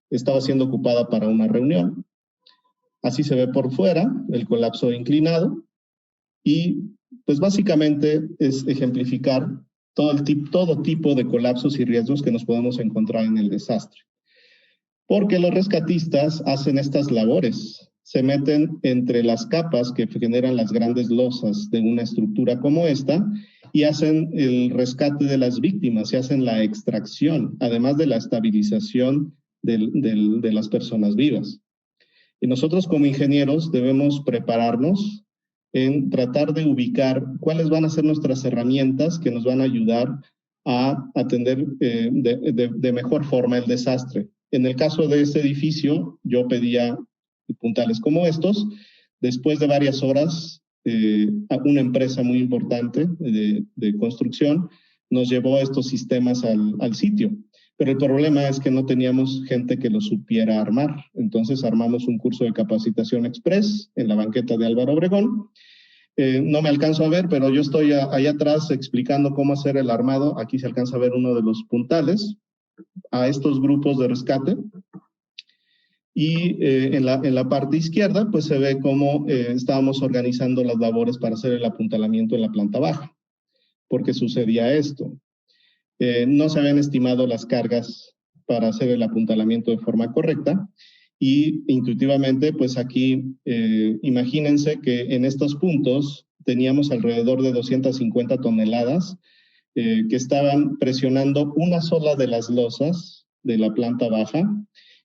D: estaba siendo ocupada para una reunión. Así se ve por fuera el colapso inclinado, y pues básicamente es ejemplificar todo tipo de colapsos y riesgos que nos podemos encontrar en el desastre. Porque los rescatistas hacen estas labores, se meten entre las capas que generan las grandes losas de una estructura como esta y hacen el rescate de las víctimas, y hacen la extracción, además de la estabilización de las personas vivas. Y nosotros como ingenieros debemos prepararnos en tratar de ubicar cuáles van a ser nuestras herramientas que nos van a ayudar a atender de mejor forma el desastre. En el caso de este edificio, yo pedía puntales como estos. Después de varias horas, una empresa muy importante de construcción nos llevó estos sistemas al sitio. Pero el problema es que no teníamos gente que lo supiera armar. Entonces armamos un curso de capacitación express en la banqueta de Álvaro Obregón. No me alcanzo a ver, pero yo estoy allá atrás explicando cómo hacer el armado. Aquí se alcanza a ver uno de los puntales a estos grupos de rescate. Y en la parte izquierda, pues se ve cómo estábamos organizando las labores para hacer el apuntalamiento en la planta baja. ¿Por qué sucedía esto? No se habían estimado las cargas para hacer el apuntalamiento de forma correcta, y intuitivamente, pues aquí imagínense que en estos puntos teníamos alrededor de 250 toneladas que estaban presionando una sola de las losas de la planta baja,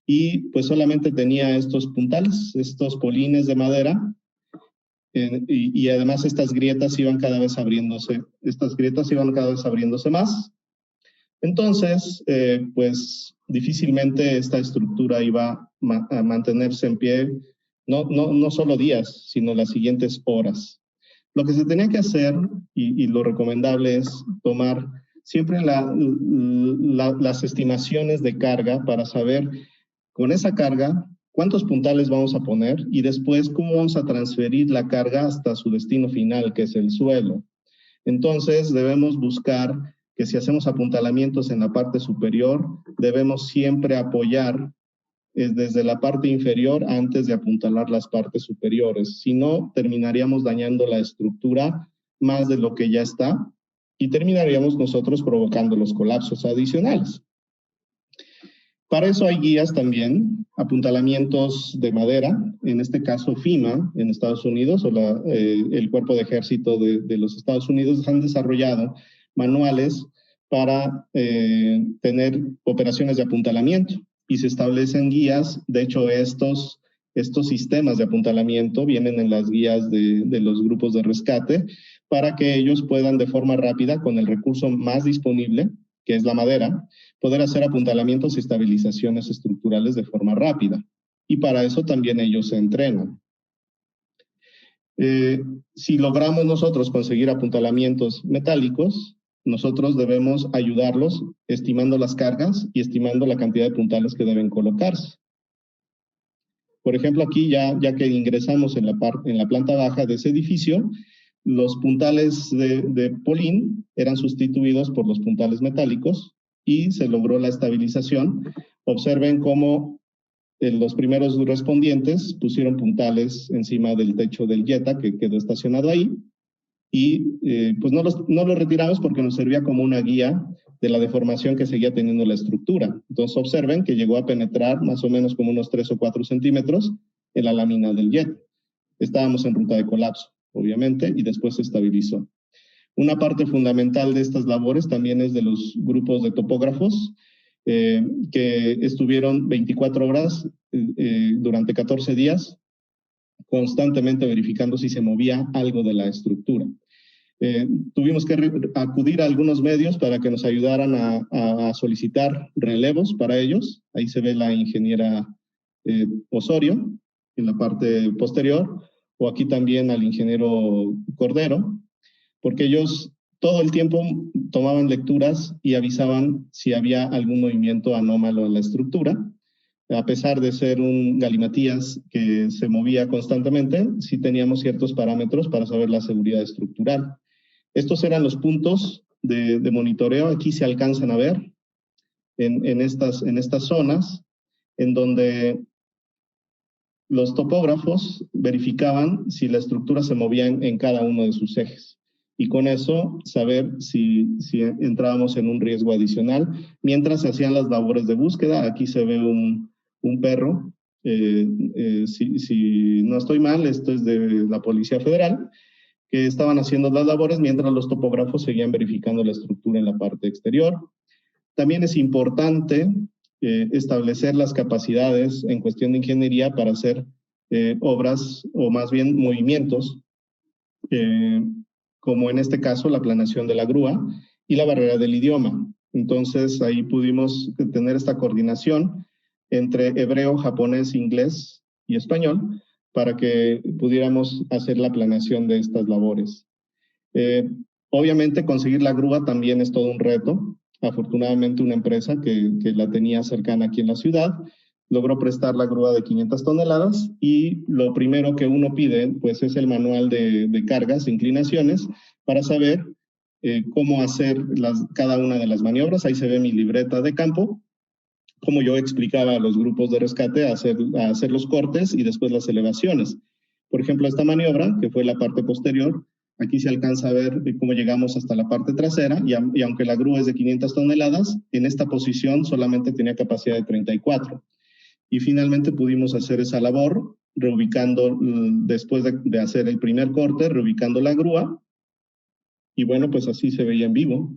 D: y pues solamente tenía estos puntales, estos polines de madera, y además estas grietas iban cada vez abriéndose, más. Entonces, pues difícilmente esta estructura iba a mantenerse en pie, no solo días, sino las siguientes horas. Lo que se tenía que hacer, y lo recomendable, es tomar siempre las estimaciones de carga para saber con esa carga cuántos puntales vamos a poner, y después cómo vamos a transferir la carga hasta su destino final, que es el suelo. Entonces debemos buscar que si hacemos apuntalamientos en la parte superior, debemos siempre apoyar desde la parte inferior antes de apuntalar las partes superiores. Si no, terminaríamos dañando la estructura más de lo que ya está, y terminaríamos nosotros provocando los colapsos adicionales. Para eso hay guías también, apuntalamientos de madera, en este caso FEMA en Estados Unidos, o el Cuerpo de Ejército de los Estados Unidos, han desarrollado manuales para tener operaciones de apuntalamiento, y se establecen guías. De hecho, estos sistemas de apuntalamiento vienen en las guías de los grupos de rescate, para que ellos puedan de forma rápida, con el recurso más disponible, que es la madera, poder hacer apuntalamientos y estabilizaciones estructurales de forma rápida. Y para eso también ellos se entrenan. Si logramos nosotros conseguir apuntalamientos metálicos, nosotros debemos ayudarlos estimando las cargas y estimando la cantidad de puntales que deben colocarse. Por ejemplo, aquí ya que ingresamos en la planta baja de ese edificio, los puntales de Polín eran sustituidos por los puntales metálicos y se logró la estabilización. Observen cómo los primeros respondientes pusieron puntales encima del techo del Jetta que quedó estacionado ahí y pues no lo retiramos porque nos servía como una guía de la deformación que seguía teniendo la estructura. Entonces observen que llegó a penetrar más o menos como unos 3 o 4 centímetros en la lámina del Jetta. Estábamos en ruta de colapso, obviamente, y después se estabilizó. Una parte fundamental de estas labores también es de los grupos de topógrafos que estuvieron 24 horas durante 14 días constantemente verificando si se movía algo de la estructura. Tuvimos que acudir a algunos medios para que nos ayudaran a solicitar relevos para ellos. Ahí se ve la ingeniera Osorio en la parte posterior, o aquí también al ingeniero Cordero, porque ellos todo el tiempo tomaban lecturas y avisaban si había algún movimiento anómalo en la estructura. A pesar de ser un galimatías que se movía constantemente, sí teníamos ciertos parámetros para saber la seguridad estructural. Estos eran los puntos de monitoreo. Aquí se alcanzan a ver en estas zonas en donde los topógrafos verificaban si la estructura se movía en cada uno de sus ejes. Y con eso saber si entrábamos en un riesgo adicional. Mientras se hacían las labores de búsqueda, aquí se ve un perro. Si no estoy mal, esto es de la Policía Federal, que estaban haciendo las labores mientras los topógrafos seguían verificando la estructura en la parte exterior. También es importante establecer las capacidades en cuestión de ingeniería para hacer obras o más bien movimientos, como en este caso la planeación de la grúa y la barrera del idioma. Entonces ahí pudimos tener esta coordinación entre hebreo, japonés, inglés y español para que pudiéramos hacer la planeación de estas labores. Obviamente conseguir la grúa también es todo un reto. Afortunadamente una empresa que la tenía cercana aquí en la ciudad logró prestar la grúa de 500 toneladas y lo primero que uno pide pues es el manual de cargas e inclinaciones para saber cómo hacer cada una de las maniobras. Ahí se ve mi libreta de campo, como yo explicaba a los grupos de rescate a hacer los cortes y después las elevaciones. Por ejemplo, esta maniobra, que fue la parte posterior, aquí se alcanza a ver cómo llegamos hasta la parte trasera y aunque la grúa es de 500 toneladas, en esta posición solamente tenía capacidad de 34. Y finalmente pudimos hacer esa labor, reubicando, después de hacer el primer corte, reubicando la grúa. Y bueno, pues así se veía en vivo.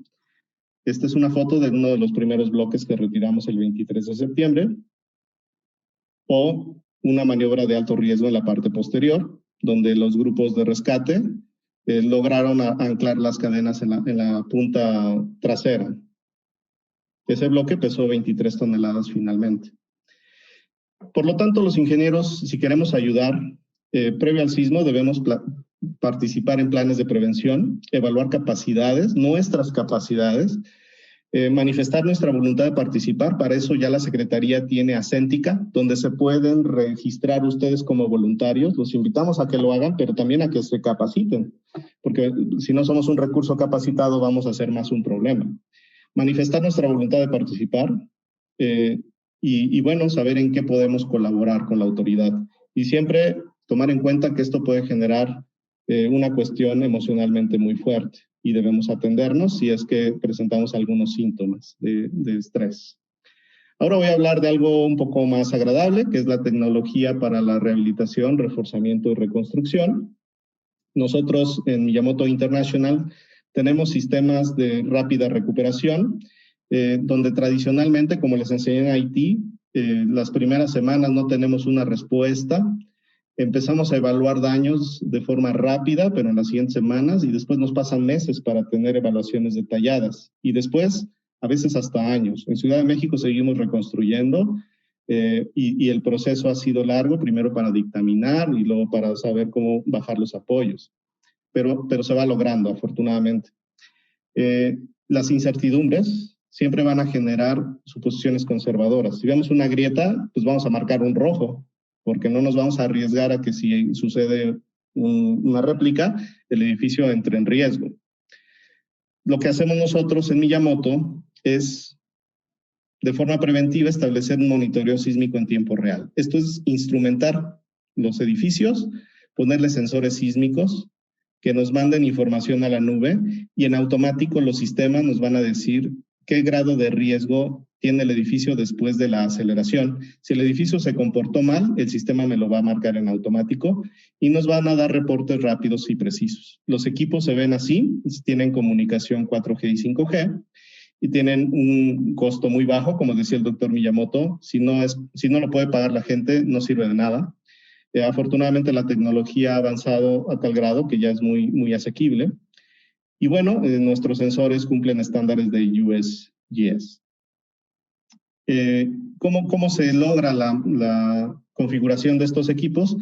D: Esta es una foto de uno de los primeros bloques que retiramos el 23 de septiembre. O una maniobra de alto riesgo en la parte posterior, donde los grupos de rescate lograron anclar las cadenas en la punta trasera. Ese bloque pesó 23 toneladas finalmente. Por lo tanto, los ingenieros, si queremos ayudar, previo al sismo debemos participar en planes de prevención, evaluar capacidades, nuestras capacidades, manifestar nuestra voluntad de participar. Para eso ya la Secretaría tiene Acéntica, donde se pueden registrar ustedes como voluntarios. Los invitamos a que lo hagan, pero también a que se capaciten, porque si no somos un recurso capacitado vamos a hacer más un problema. Manifestar nuestra voluntad de participar y bueno, saber en qué podemos colaborar con la autoridad. Y siempre tomar en cuenta que esto puede generar una cuestión emocionalmente muy fuerte y debemos atendernos si es que presentamos algunos síntomas de estrés. Ahora voy a hablar de algo un poco más agradable, que es la tecnología para la rehabilitación, reforzamiento y reconstrucción. Nosotros en Miyamoto International tenemos sistemas de rápida recuperación, donde tradicionalmente, como les enseñé en Haití, las primeras semanas no tenemos una respuesta. Empezamos a evaluar daños de forma rápida, pero en las siguientes semanas, y después nos pasan meses para tener evaluaciones detalladas. Y después a veces hasta años. En Ciudad de México seguimos reconstruyendo y el proceso ha sido largo, primero para dictaminar y luego para saber cómo bajar los apoyos. Pero se va logrando, afortunadamente. Las incertidumbres siempre van a generar suposiciones conservadoras. Si vemos una grieta, pues vamos a marcar un rojo, porque no nos vamos a arriesgar a que si sucede una réplica, el edificio entre en riesgo. Lo que hacemos nosotros en Miyamoto es, de forma preventiva, establecer un monitoreo sísmico en tiempo real. Esto es instrumentar los edificios, ponerle sensores sísmicos que nos manden información a la nube y en automático los sistemas nos van a decir qué grado de riesgo tiene el edificio después de la aceleración. Si el edificio se comportó mal, el sistema me lo va a marcar en automático y nos van a dar reportes rápidos y precisos. Los equipos se ven así, tienen comunicación 4G y 5G y tienen un costo muy bajo, como decía el doctor Miyamoto. Si no lo puede pagar la gente, no sirve de nada. Afortunadamente la tecnología ha avanzado a tal grado que ya es muy asequible. Y bueno, nuestros sensores cumplen estándares de USGS. ¿Cómo se logra la configuración de estos equipos?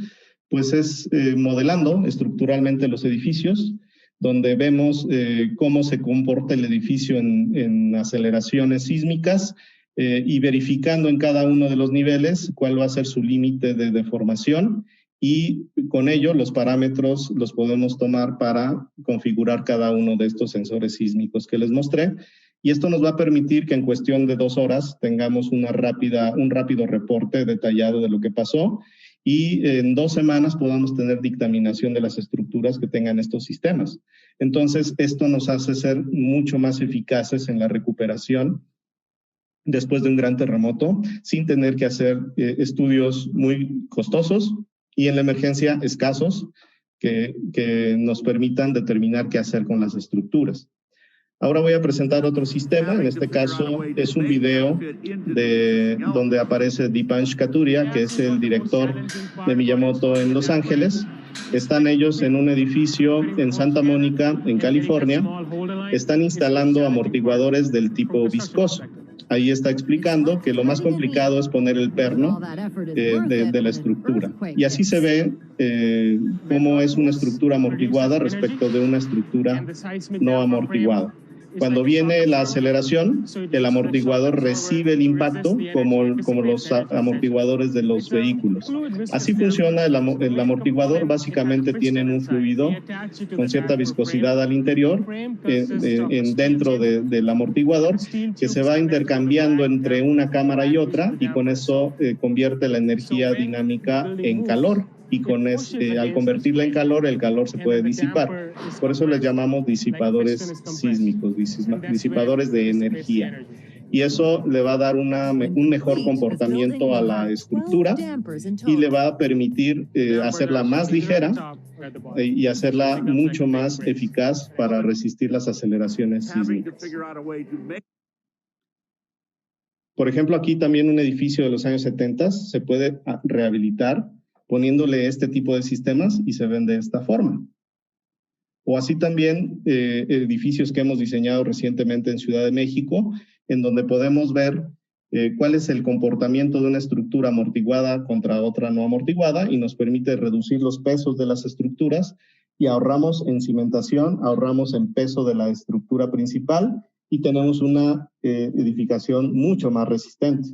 D: Pues es modelando estructuralmente los edificios, donde vemos cómo se comporta el edificio en aceleraciones sísmicas y verificando en cada uno de los niveles cuál va a ser su límite de deformación y con ello los parámetros los podemos tomar para configurar cada uno de estos sensores sísmicos que les mostré. Y esto nos va a permitir que en cuestión de 2 horas tengamos un rápido reporte detallado de lo que pasó y en 2 semanas podamos tener dictaminación de las estructuras que tengan estos sistemas. Entonces, esto nos hace ser mucho más eficaces en la recuperación después de un gran terremoto, sin tener que hacer estudios muy costosos y en la emergencia escasos que nos permitan determinar qué hacer con las estructuras. Ahora voy a presentar otro sistema, en este caso es un video donde aparece Deepansh Katuria, que es el director de Miyamoto en Los Ángeles. Están ellos en un edificio en Santa Mónica, en California. Están instalando amortiguadores del tipo viscoso. Ahí está explicando que lo más complicado es poner el perno de la estructura. Y así se ve cómo es una estructura amortiguada respecto de una estructura no amortiguada. Cuando viene la aceleración, el amortiguador recibe el impacto como los amortiguadores de los vehículos. Así funciona el amortiguador. Básicamente tienen un fluido con cierta viscosidad al interior, dentro del amortiguador, que se va intercambiando entre una cámara y otra y con eso convierte la energía dinámica en calor. Y al convertirla en calor, el calor se puede disipar. Por eso les llamamos disipadores sísmicos, disipadores de energía. Y eso le va a dar un mejor comportamiento a la estructura y le va a permitir hacerla más ligera y hacerla mucho más eficaz para resistir las aceleraciones sísmicas. Por ejemplo, aquí también un edificio de los años 70 se puede rehabilitar poniéndole este tipo de sistemas y se ven de esta forma. O así también edificios que hemos diseñado recientemente en Ciudad de México, en donde podemos ver cuál es el comportamiento de una estructura amortiguada contra otra no amortiguada y nos permite reducir los pesos de las estructuras y ahorramos en cimentación, ahorramos en peso de la estructura principal y tenemos una edificación mucho más resistente.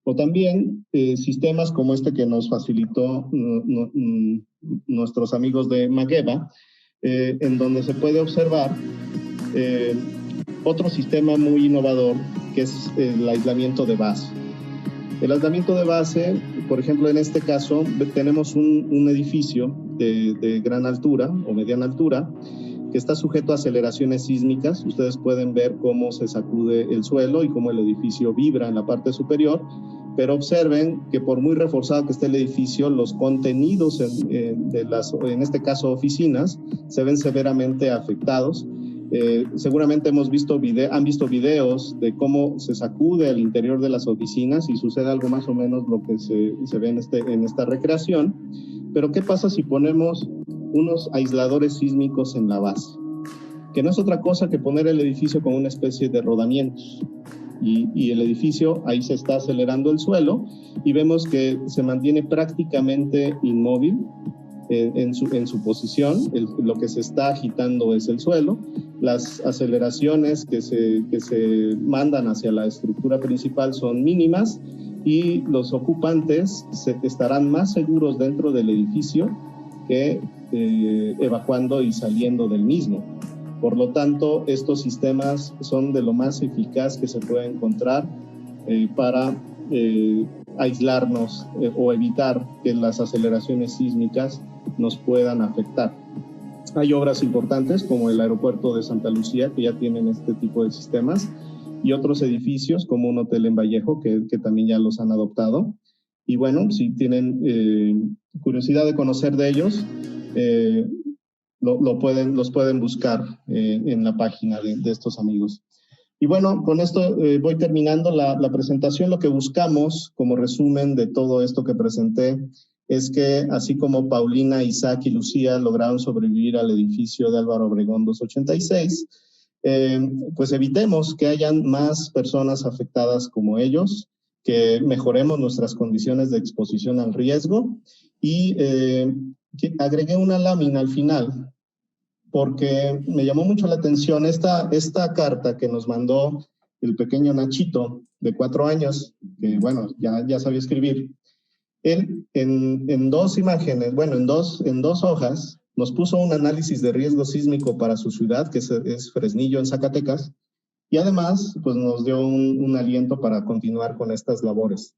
D: O también sistemas como este que nos facilitó nuestros amigos de Makeba, en donde se puede observar otro sistema muy innovador que es el aislamiento de base. El aislamiento de base, por ejemplo, en este caso tenemos un edificio de gran altura o mediana altura que está sujeto a aceleraciones sísmicas. Ustedes pueden ver cómo se sacude el suelo y cómo el edificio vibra en la parte superior, pero observen que por muy reforzado que esté el edificio, los contenidos en este caso oficinas, se ven severamente afectados. Seguramente han visto videos de cómo se sacude al interior de las oficinas y sucede algo más o menos lo que se ve en esta recreación. Pero ¿qué pasa si ponemos unos aisladores sísmicos en la base? que no es otra cosa que poner el edificio con una especie de rodamientos. Y el edificio, ahí se está acelerando el suelo y vemos que se mantiene prácticamente inmóvil en su posición. Lo que se está agitando es el suelo. Las aceleraciones que se mandan hacia la estructura principal son mínimas y los ocupantes estarán más seguros dentro del edificio que evacuando y saliendo del mismo. Por lo tanto, estos sistemas son de lo más eficaz que se puede encontrar para aislarnos o evitar que las aceleraciones sísmicas nos puedan afectar. Hay obras importantes como el aeropuerto de Santa Lucía que ya tienen este tipo de sistemas y otros edificios como un hotel en Vallejo que también ya los han adoptado. Y bueno, si tienen curiosidad de conocer de ellos, los pueden buscar en la página de estos amigos. Y bueno, con esto voy terminando la presentación. Lo que buscamos como resumen de todo esto que presenté es que así como Paulina, Isaac y Lucía lograron sobrevivir al edificio de Álvaro Obregón 286, pues evitemos que hayan más personas afectadas como ellos, que mejoremos nuestras condiciones de exposición al riesgo y agregué una lámina al final porque me llamó mucho la atención esta carta que nos mandó el pequeño Nachito de 4 años, que bueno, ya sabía escribir. Él en 2 imágenes, bueno, en dos hojas, nos puso un análisis de riesgo sísmico para su ciudad, que es Fresnillo, en Zacatecas, y además pues nos dio un aliento para continuar con estas labores.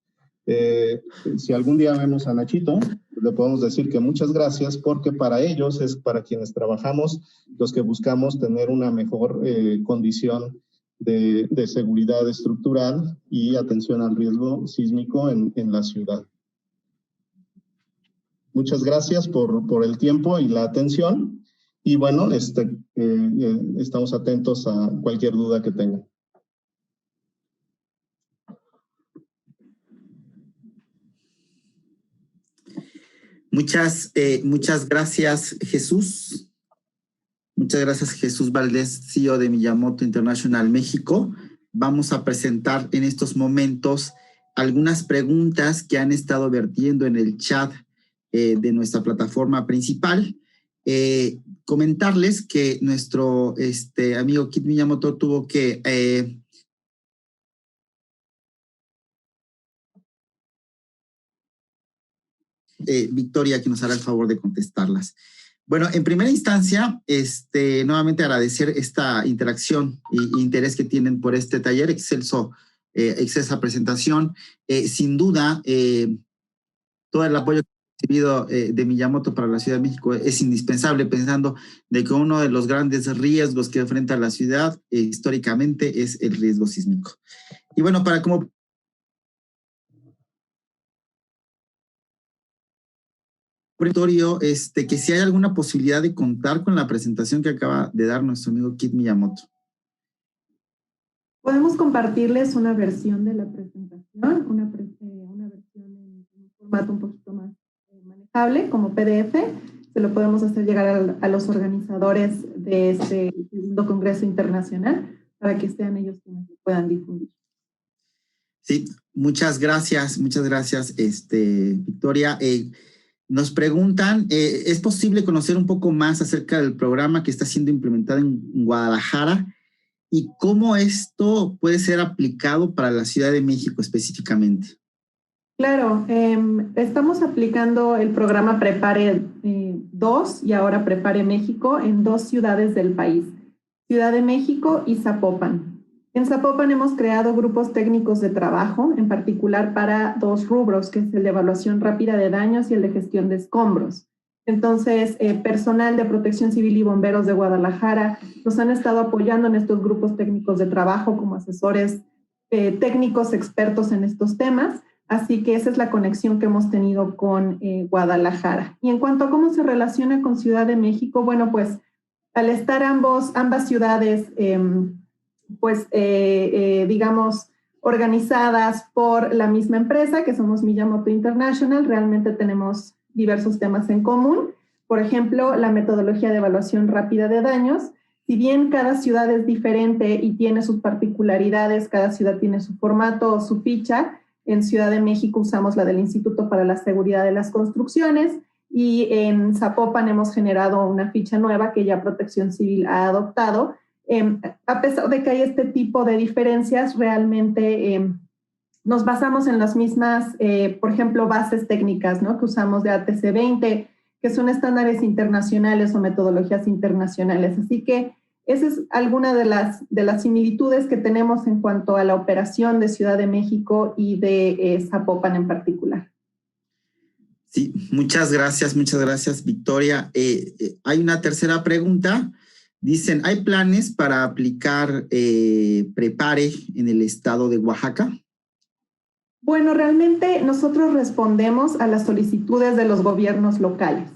D: Si algún día vemos a Nachito, le podemos decir que muchas gracias, porque para ellos es para quienes trabajamos los que buscamos tener una mejor condición de seguridad estructural y atención al riesgo sísmico en la ciudad. Muchas gracias por el tiempo y la atención. Y bueno, estamos atentos a cualquier duda que tengan.
A: Muchas gracias, Jesús. Muchas gracias, Jesús Valdés, CEO de Miyamoto International México. Vamos a presentar en estos momentos algunas preguntas que han estado vertiendo en el chat de nuestra plataforma principal. Comentarles que nuestro amigo Kit Miyamoto tuvo que Victoria, que nos hará el favor de contestarlas. Bueno, en primera instancia, nuevamente agradecer esta interacción e interés que tienen por este taller, excelsa presentación. Sin duda, todo el apoyo que he recibido de Miyamoto para la Ciudad de México es indispensable, pensando de que uno de los grandes riesgos que enfrenta la ciudad históricamente es el riesgo sísmico. Y bueno, para como que si hay alguna posibilidad de contar con la presentación que acaba de dar nuestro amigo Kit Miyamoto.
C: Podemos compartirles una versión de la presentación, una versión en un formato un poquito más manejable, como PDF. Se lo podemos hacer llegar a los organizadores de este segundo Congreso Internacional para que sean ellos quienes lo puedan difundir.
A: Sí, muchas gracias, Victoria. Nos preguntan, ¿es posible conocer un poco más acerca del programa que está siendo implementado en Guadalajara y cómo esto puede ser aplicado para la Ciudad de México específicamente?
C: Claro, estamos aplicando el programa Prepare 2 y ahora Prepare México en 2 ciudades del país, Ciudad de México y Zapopan. En Zapopan hemos creado grupos técnicos de trabajo, en particular para 2 rubros, que es el de evaluación rápida de daños y el de gestión de escombros. Entonces, personal de Protección Civil y bomberos de Guadalajara nos han estado apoyando en estos grupos técnicos de trabajo como asesores técnicos expertos en estos temas. Así que esa es la conexión que hemos tenido con Guadalajara. Y en cuanto a cómo se relaciona con Ciudad de México, bueno, pues al estar ambas ciudades digamos, organizadas por la misma empresa, que somos Miyamoto International, realmente tenemos diversos temas en común. Por ejemplo, la metodología de evaluación rápida de daños Si bien cada ciudad es diferente y tiene sus particularidades, cada ciudad tiene su formato o su ficha, en Ciudad de México usamos la del Instituto para la Seguridad de las Construcciones y en Zapopan hemos generado una ficha nueva que ya Protección Civil ha adoptado. A pesar de que hay este tipo de diferencias, realmente nos basamos en las mismas, por ejemplo, bases técnicas, ¿no?, que usamos de ATC 20, que son estándares internacionales o metodologías internacionales. Así que esa es alguna de las similitudes que tenemos en cuanto a la operación de Ciudad de México y de Zapopan en particular.
A: Sí, muchas gracias, Victoria. Hay una tercera pregunta. Dicen, ¿hay planes para aplicar Prepare en el estado de Oaxaca?
C: Bueno, realmente nosotros respondemos a las solicitudes de los gobiernos locales.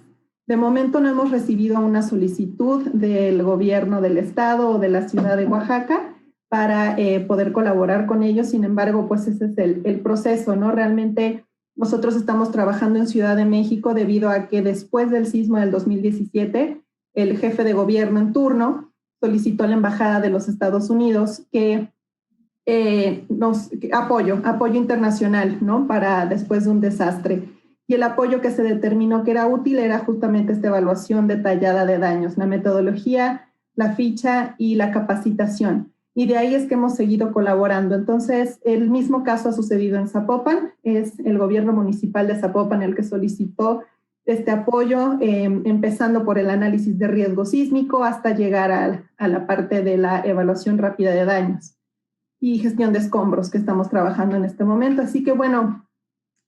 C: De momento no hemos recibido una solicitud del gobierno del estado o de la ciudad de Oaxaca para poder colaborar con ellos. Sin embargo, pues ese es el proceso, ¿no? Realmente nosotros estamos trabajando en Ciudad de México debido a que después del sismo del 2017, el jefe de gobierno en turno solicitó a la Embajada de los Estados Unidos que apoyo internacional, ¿no?, para después de un desastre. Y el apoyo que se determinó que era útil era justamente esta evaluación detallada de daños, la metodología, la ficha y la capacitación. Y de ahí es que hemos seguido colaborando. Entonces, el mismo caso ha sucedido en Zapopan. Es el gobierno municipal de Zapopan el que solicitó este apoyo, empezando por el análisis de riesgo sísmico hasta llegar a la parte de la evaluación rápida de daños y gestión de escombros que estamos trabajando en este momento. Así que, bueno,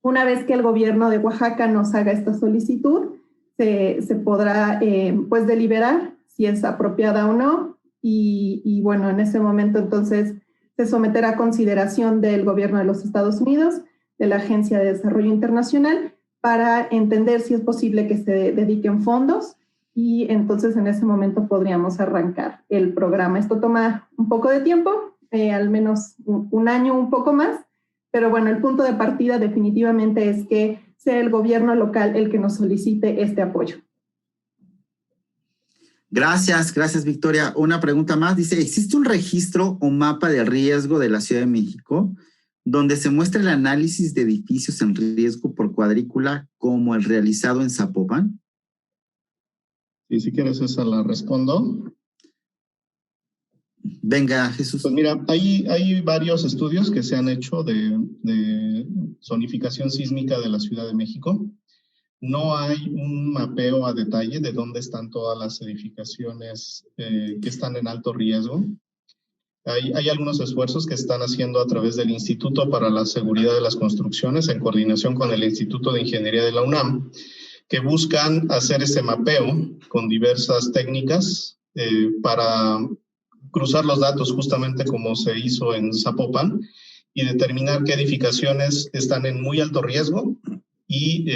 C: una vez que el gobierno de Oaxaca nos haga esta solicitud, se podrá pues deliberar si es apropiada o no. Y bueno, en ese momento entonces se someterá a consideración del gobierno de los Estados Unidos, de la Agencia de Desarrollo Internacional, para entender si es posible que se dediquen fondos y entonces en ese momento podríamos arrancar el programa. Esto toma un poco de tiempo, al menos un año, un poco más, pero bueno, el punto de partida definitivamente es que sea el gobierno local el que nos solicite este apoyo.
A: Gracias, Victoria. Una pregunta más. Dice, ¿existe un registro o mapa de riesgo de la Ciudad de México donde se muestra el análisis de edificios en riesgo por cuadrícula como el realizado en Zapopan?
D: Sí, si quieres esa la respondo.
A: Venga, Jesús.
D: Pues mira, hay varios estudios que se han hecho de zonificación sísmica de la Ciudad de México. No hay un mapeo a detalle de dónde están todas las edificaciones que están en alto riesgo. Hay algunos esfuerzos que están haciendo a través del Instituto para la Seguridad de las Construcciones en coordinación con el Instituto de Ingeniería de la UNAM, que buscan hacer ese mapeo con diversas técnicas para cruzar los datos justamente como se hizo en Zapopan y determinar qué edificaciones están en muy alto riesgo y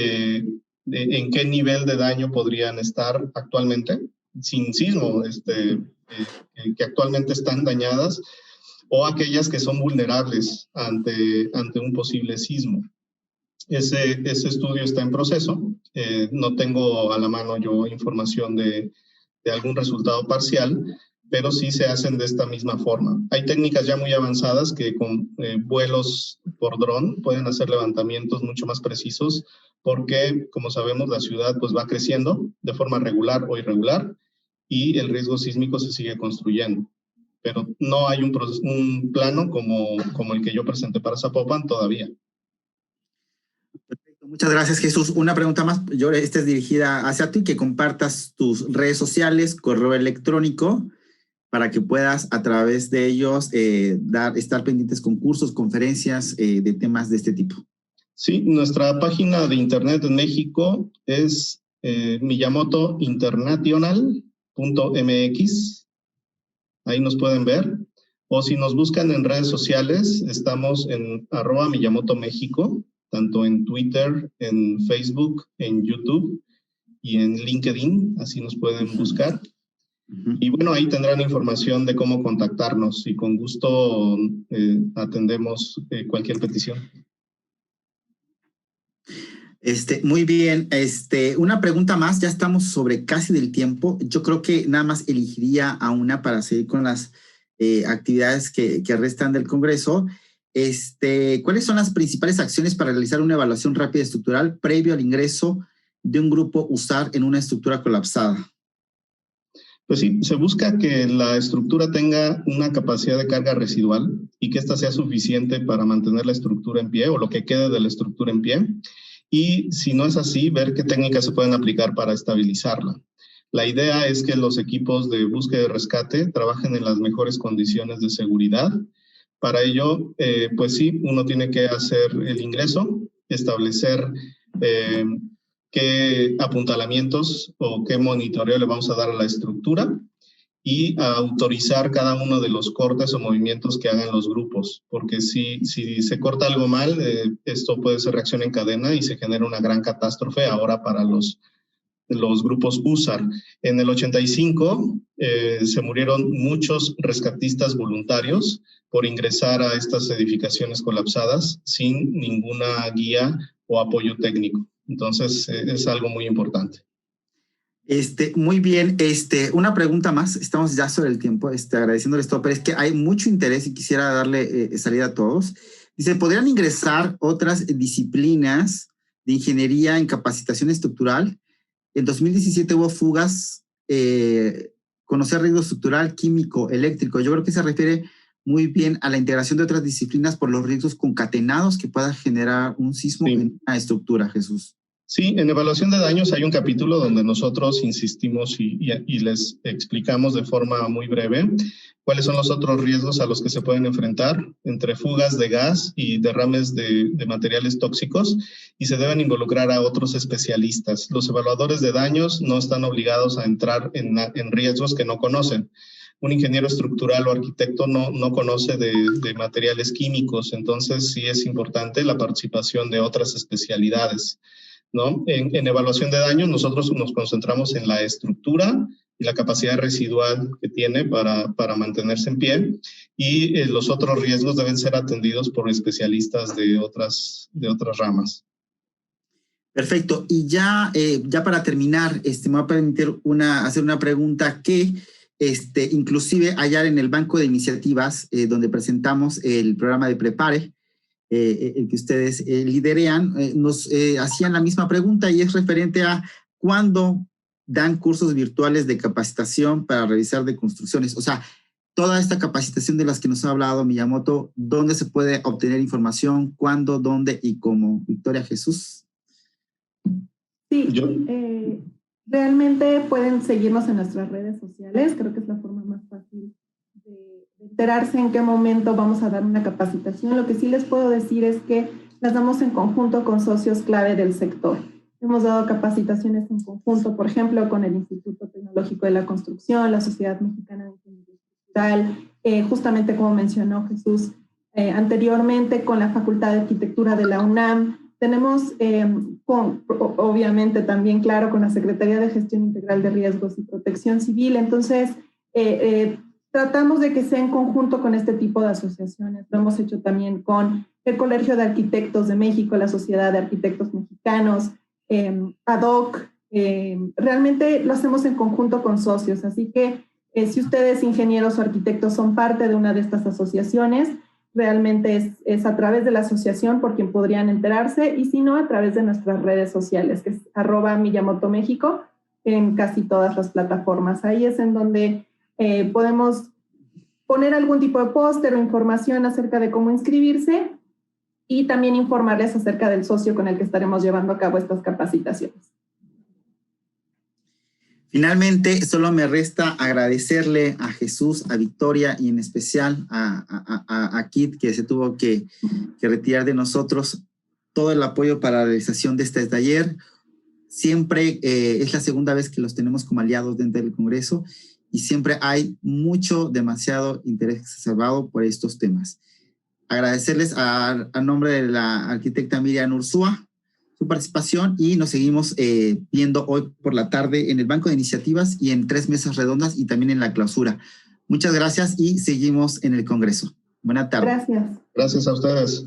D: en qué nivel de daño podrían estar actualmente sin sismo, que actualmente están dañadas, o aquellas que son vulnerables ante un posible sismo. Ese estudio está en proceso. No tengo a la mano yo información de algún resultado parcial, pero sí se hacen de esta misma forma. Hay técnicas ya muy avanzadas que con vuelos por dron pueden hacer levantamientos mucho más precisos porque, como sabemos, la ciudad pues va creciendo de forma regular o irregular y el riesgo sísmico se sigue construyendo. Pero no hay un plano como el que yo presenté para Zapopan todavía.
A: Perfecto. Muchas gracias, Jesús. Una pregunta más. Esta es dirigida hacia ti, que compartas tus redes sociales, correo electrónico, para que puedas a través de ellos estar pendientes con cursos, conferencias de temas de este tipo.
D: Sí, nuestra página de internet en México es miyamotointernational.mx. Ahí nos pueden ver. O si nos buscan en redes sociales, estamos en @miyamotomexico, tanto en Twitter, en Facebook, en YouTube y en LinkedIn. Así nos pueden buscar. Y bueno, ahí tendrán información de cómo contactarnos y con gusto atendemos cualquier petición.
A: Muy bien. Una pregunta más, ya estamos sobre casi del tiempo. Yo creo que nada más elegiría a una para seguir con las actividades que restan del Congreso. ¿Cuáles son las principales acciones para realizar una evaluación rápida estructural previo al ingreso de un grupo USAR en una estructura colapsada?
D: Pues sí, se busca que la estructura tenga una capacidad de carga residual y que ésta sea suficiente para mantener la estructura en pie o lo que quede de la estructura en pie. Y si no es así, ver qué técnicas se pueden aplicar para estabilizarla. La idea es que los equipos de búsqueda y rescate trabajen en las mejores condiciones de seguridad. Para ello, pues sí, uno tiene que hacer el ingreso, establecer qué apuntalamientos o qué monitoreo le vamos a dar a la estructura y a autorizar cada uno de los cortes o movimientos que hagan los grupos, porque si se corta algo mal, esto puede ser reacción en cadena y se genera una gran catástrofe ahora para los grupos USAR. En el 85 se murieron muchos rescatistas voluntarios por ingresar a estas edificaciones colapsadas sin ninguna guía o apoyo técnico. Entonces, es algo muy importante.
A: Muy bien. Una pregunta más. Estamos ya sobre el tiempo, agradeciéndoles todo, pero es que hay mucho interés y quisiera darle salida a todos. Dice, ¿podrían ingresar otras disciplinas de ingeniería en capacitación estructural? En 2017 hubo fugas, conocer riesgo estructural, químico, eléctrico. Yo creo que se refiere muy bien a la integración de otras disciplinas por los riesgos concatenados que pueda generar un sismo en una estructura, Jesús.
D: Sí, en evaluación de daños hay un capítulo donde nosotros insistimos y les explicamos de forma muy breve cuáles son los otros riesgos a los que se pueden enfrentar entre fugas de gas y derrames de materiales tóxicos, y se deben involucrar a otros especialistas. Los evaluadores de daños no están obligados a entrar en riesgos que no conocen. Un ingeniero estructural o arquitecto no conoce de materiales químicos, entonces sí es importante la participación de otras especialidades, ¿no? En evaluación de daños nosotros nos concentramos en la estructura y la capacidad residual que tiene para mantenerse en pie, y los otros riesgos deben ser atendidos por especialistas de otras ramas.
A: Perfecto. Y ya para terminar, me va a permitir hacer una pregunta que inclusive allá en el banco de iniciativas donde presentamos el programa de Prepare, el que ustedes liderean, nos hacían la misma pregunta, y es referente a cuándo dan cursos virtuales de capacitación para realizar de construcciones. O sea, toda esta capacitación de las que nos ha hablado Miyamoto, ¿dónde se puede obtener información? ¿Cuándo? ¿Dónde? ¿Y cómo? Victoria, Jesús.
C: Sí, realmente pueden seguirnos en nuestras redes sociales. Creo que es la forma más fácil de enterarse en qué momento vamos a dar una capacitación. Lo que sí les puedo decir es que las damos en conjunto con socios clave del sector. Hemos dado capacitaciones en conjunto, por ejemplo, con el Instituto Tecnológico de la Construcción, la Sociedad Mexicana de Ingeniería Estructural, justamente como mencionó Jesús anteriormente, con la Facultad de Arquitectura de la UNAM. Tenemos, obviamente también, claro, con la Secretaría de Gestión Integral de Riesgos y Protección Civil. Entonces, tratamos de que sea en conjunto con este tipo de asociaciones. Lo hemos hecho también con el Colegio de Arquitectos de México, la Sociedad de Arquitectos Mexicanos, ADOC. Realmente lo hacemos en conjunto con socios. Así que si ustedes, ingenieros o arquitectos, son parte de una de estas asociaciones, realmente es a través de la asociación por quien podrían enterarse, y si no, a través de nuestras redes sociales, que es @miyamotomexico en casi todas las plataformas. Ahí es en donde podemos poner algún tipo de póster o información acerca de cómo inscribirse, y también informarles acerca del socio con el que estaremos llevando a cabo estas capacitaciones.
A: Finalmente, solo me resta agradecerle a Jesús, a Victoria y en especial a Kit, que se tuvo que retirar de nosotros, todo el apoyo para la realización de este taller. Siempre es la segunda vez que los tenemos como aliados dentro del Congreso, y siempre hay demasiado interés exacerbado por estos temas. Agradecerles a nombre de la arquitecta Miriam Ursúa su participación, y nos seguimos viendo hoy por la tarde en el Banco de Iniciativas y en 3 mesas redondas, y también en la clausura. Muchas gracias y seguimos en el Congreso. Buena tarde.
C: Gracias.
D: Gracias a ustedes.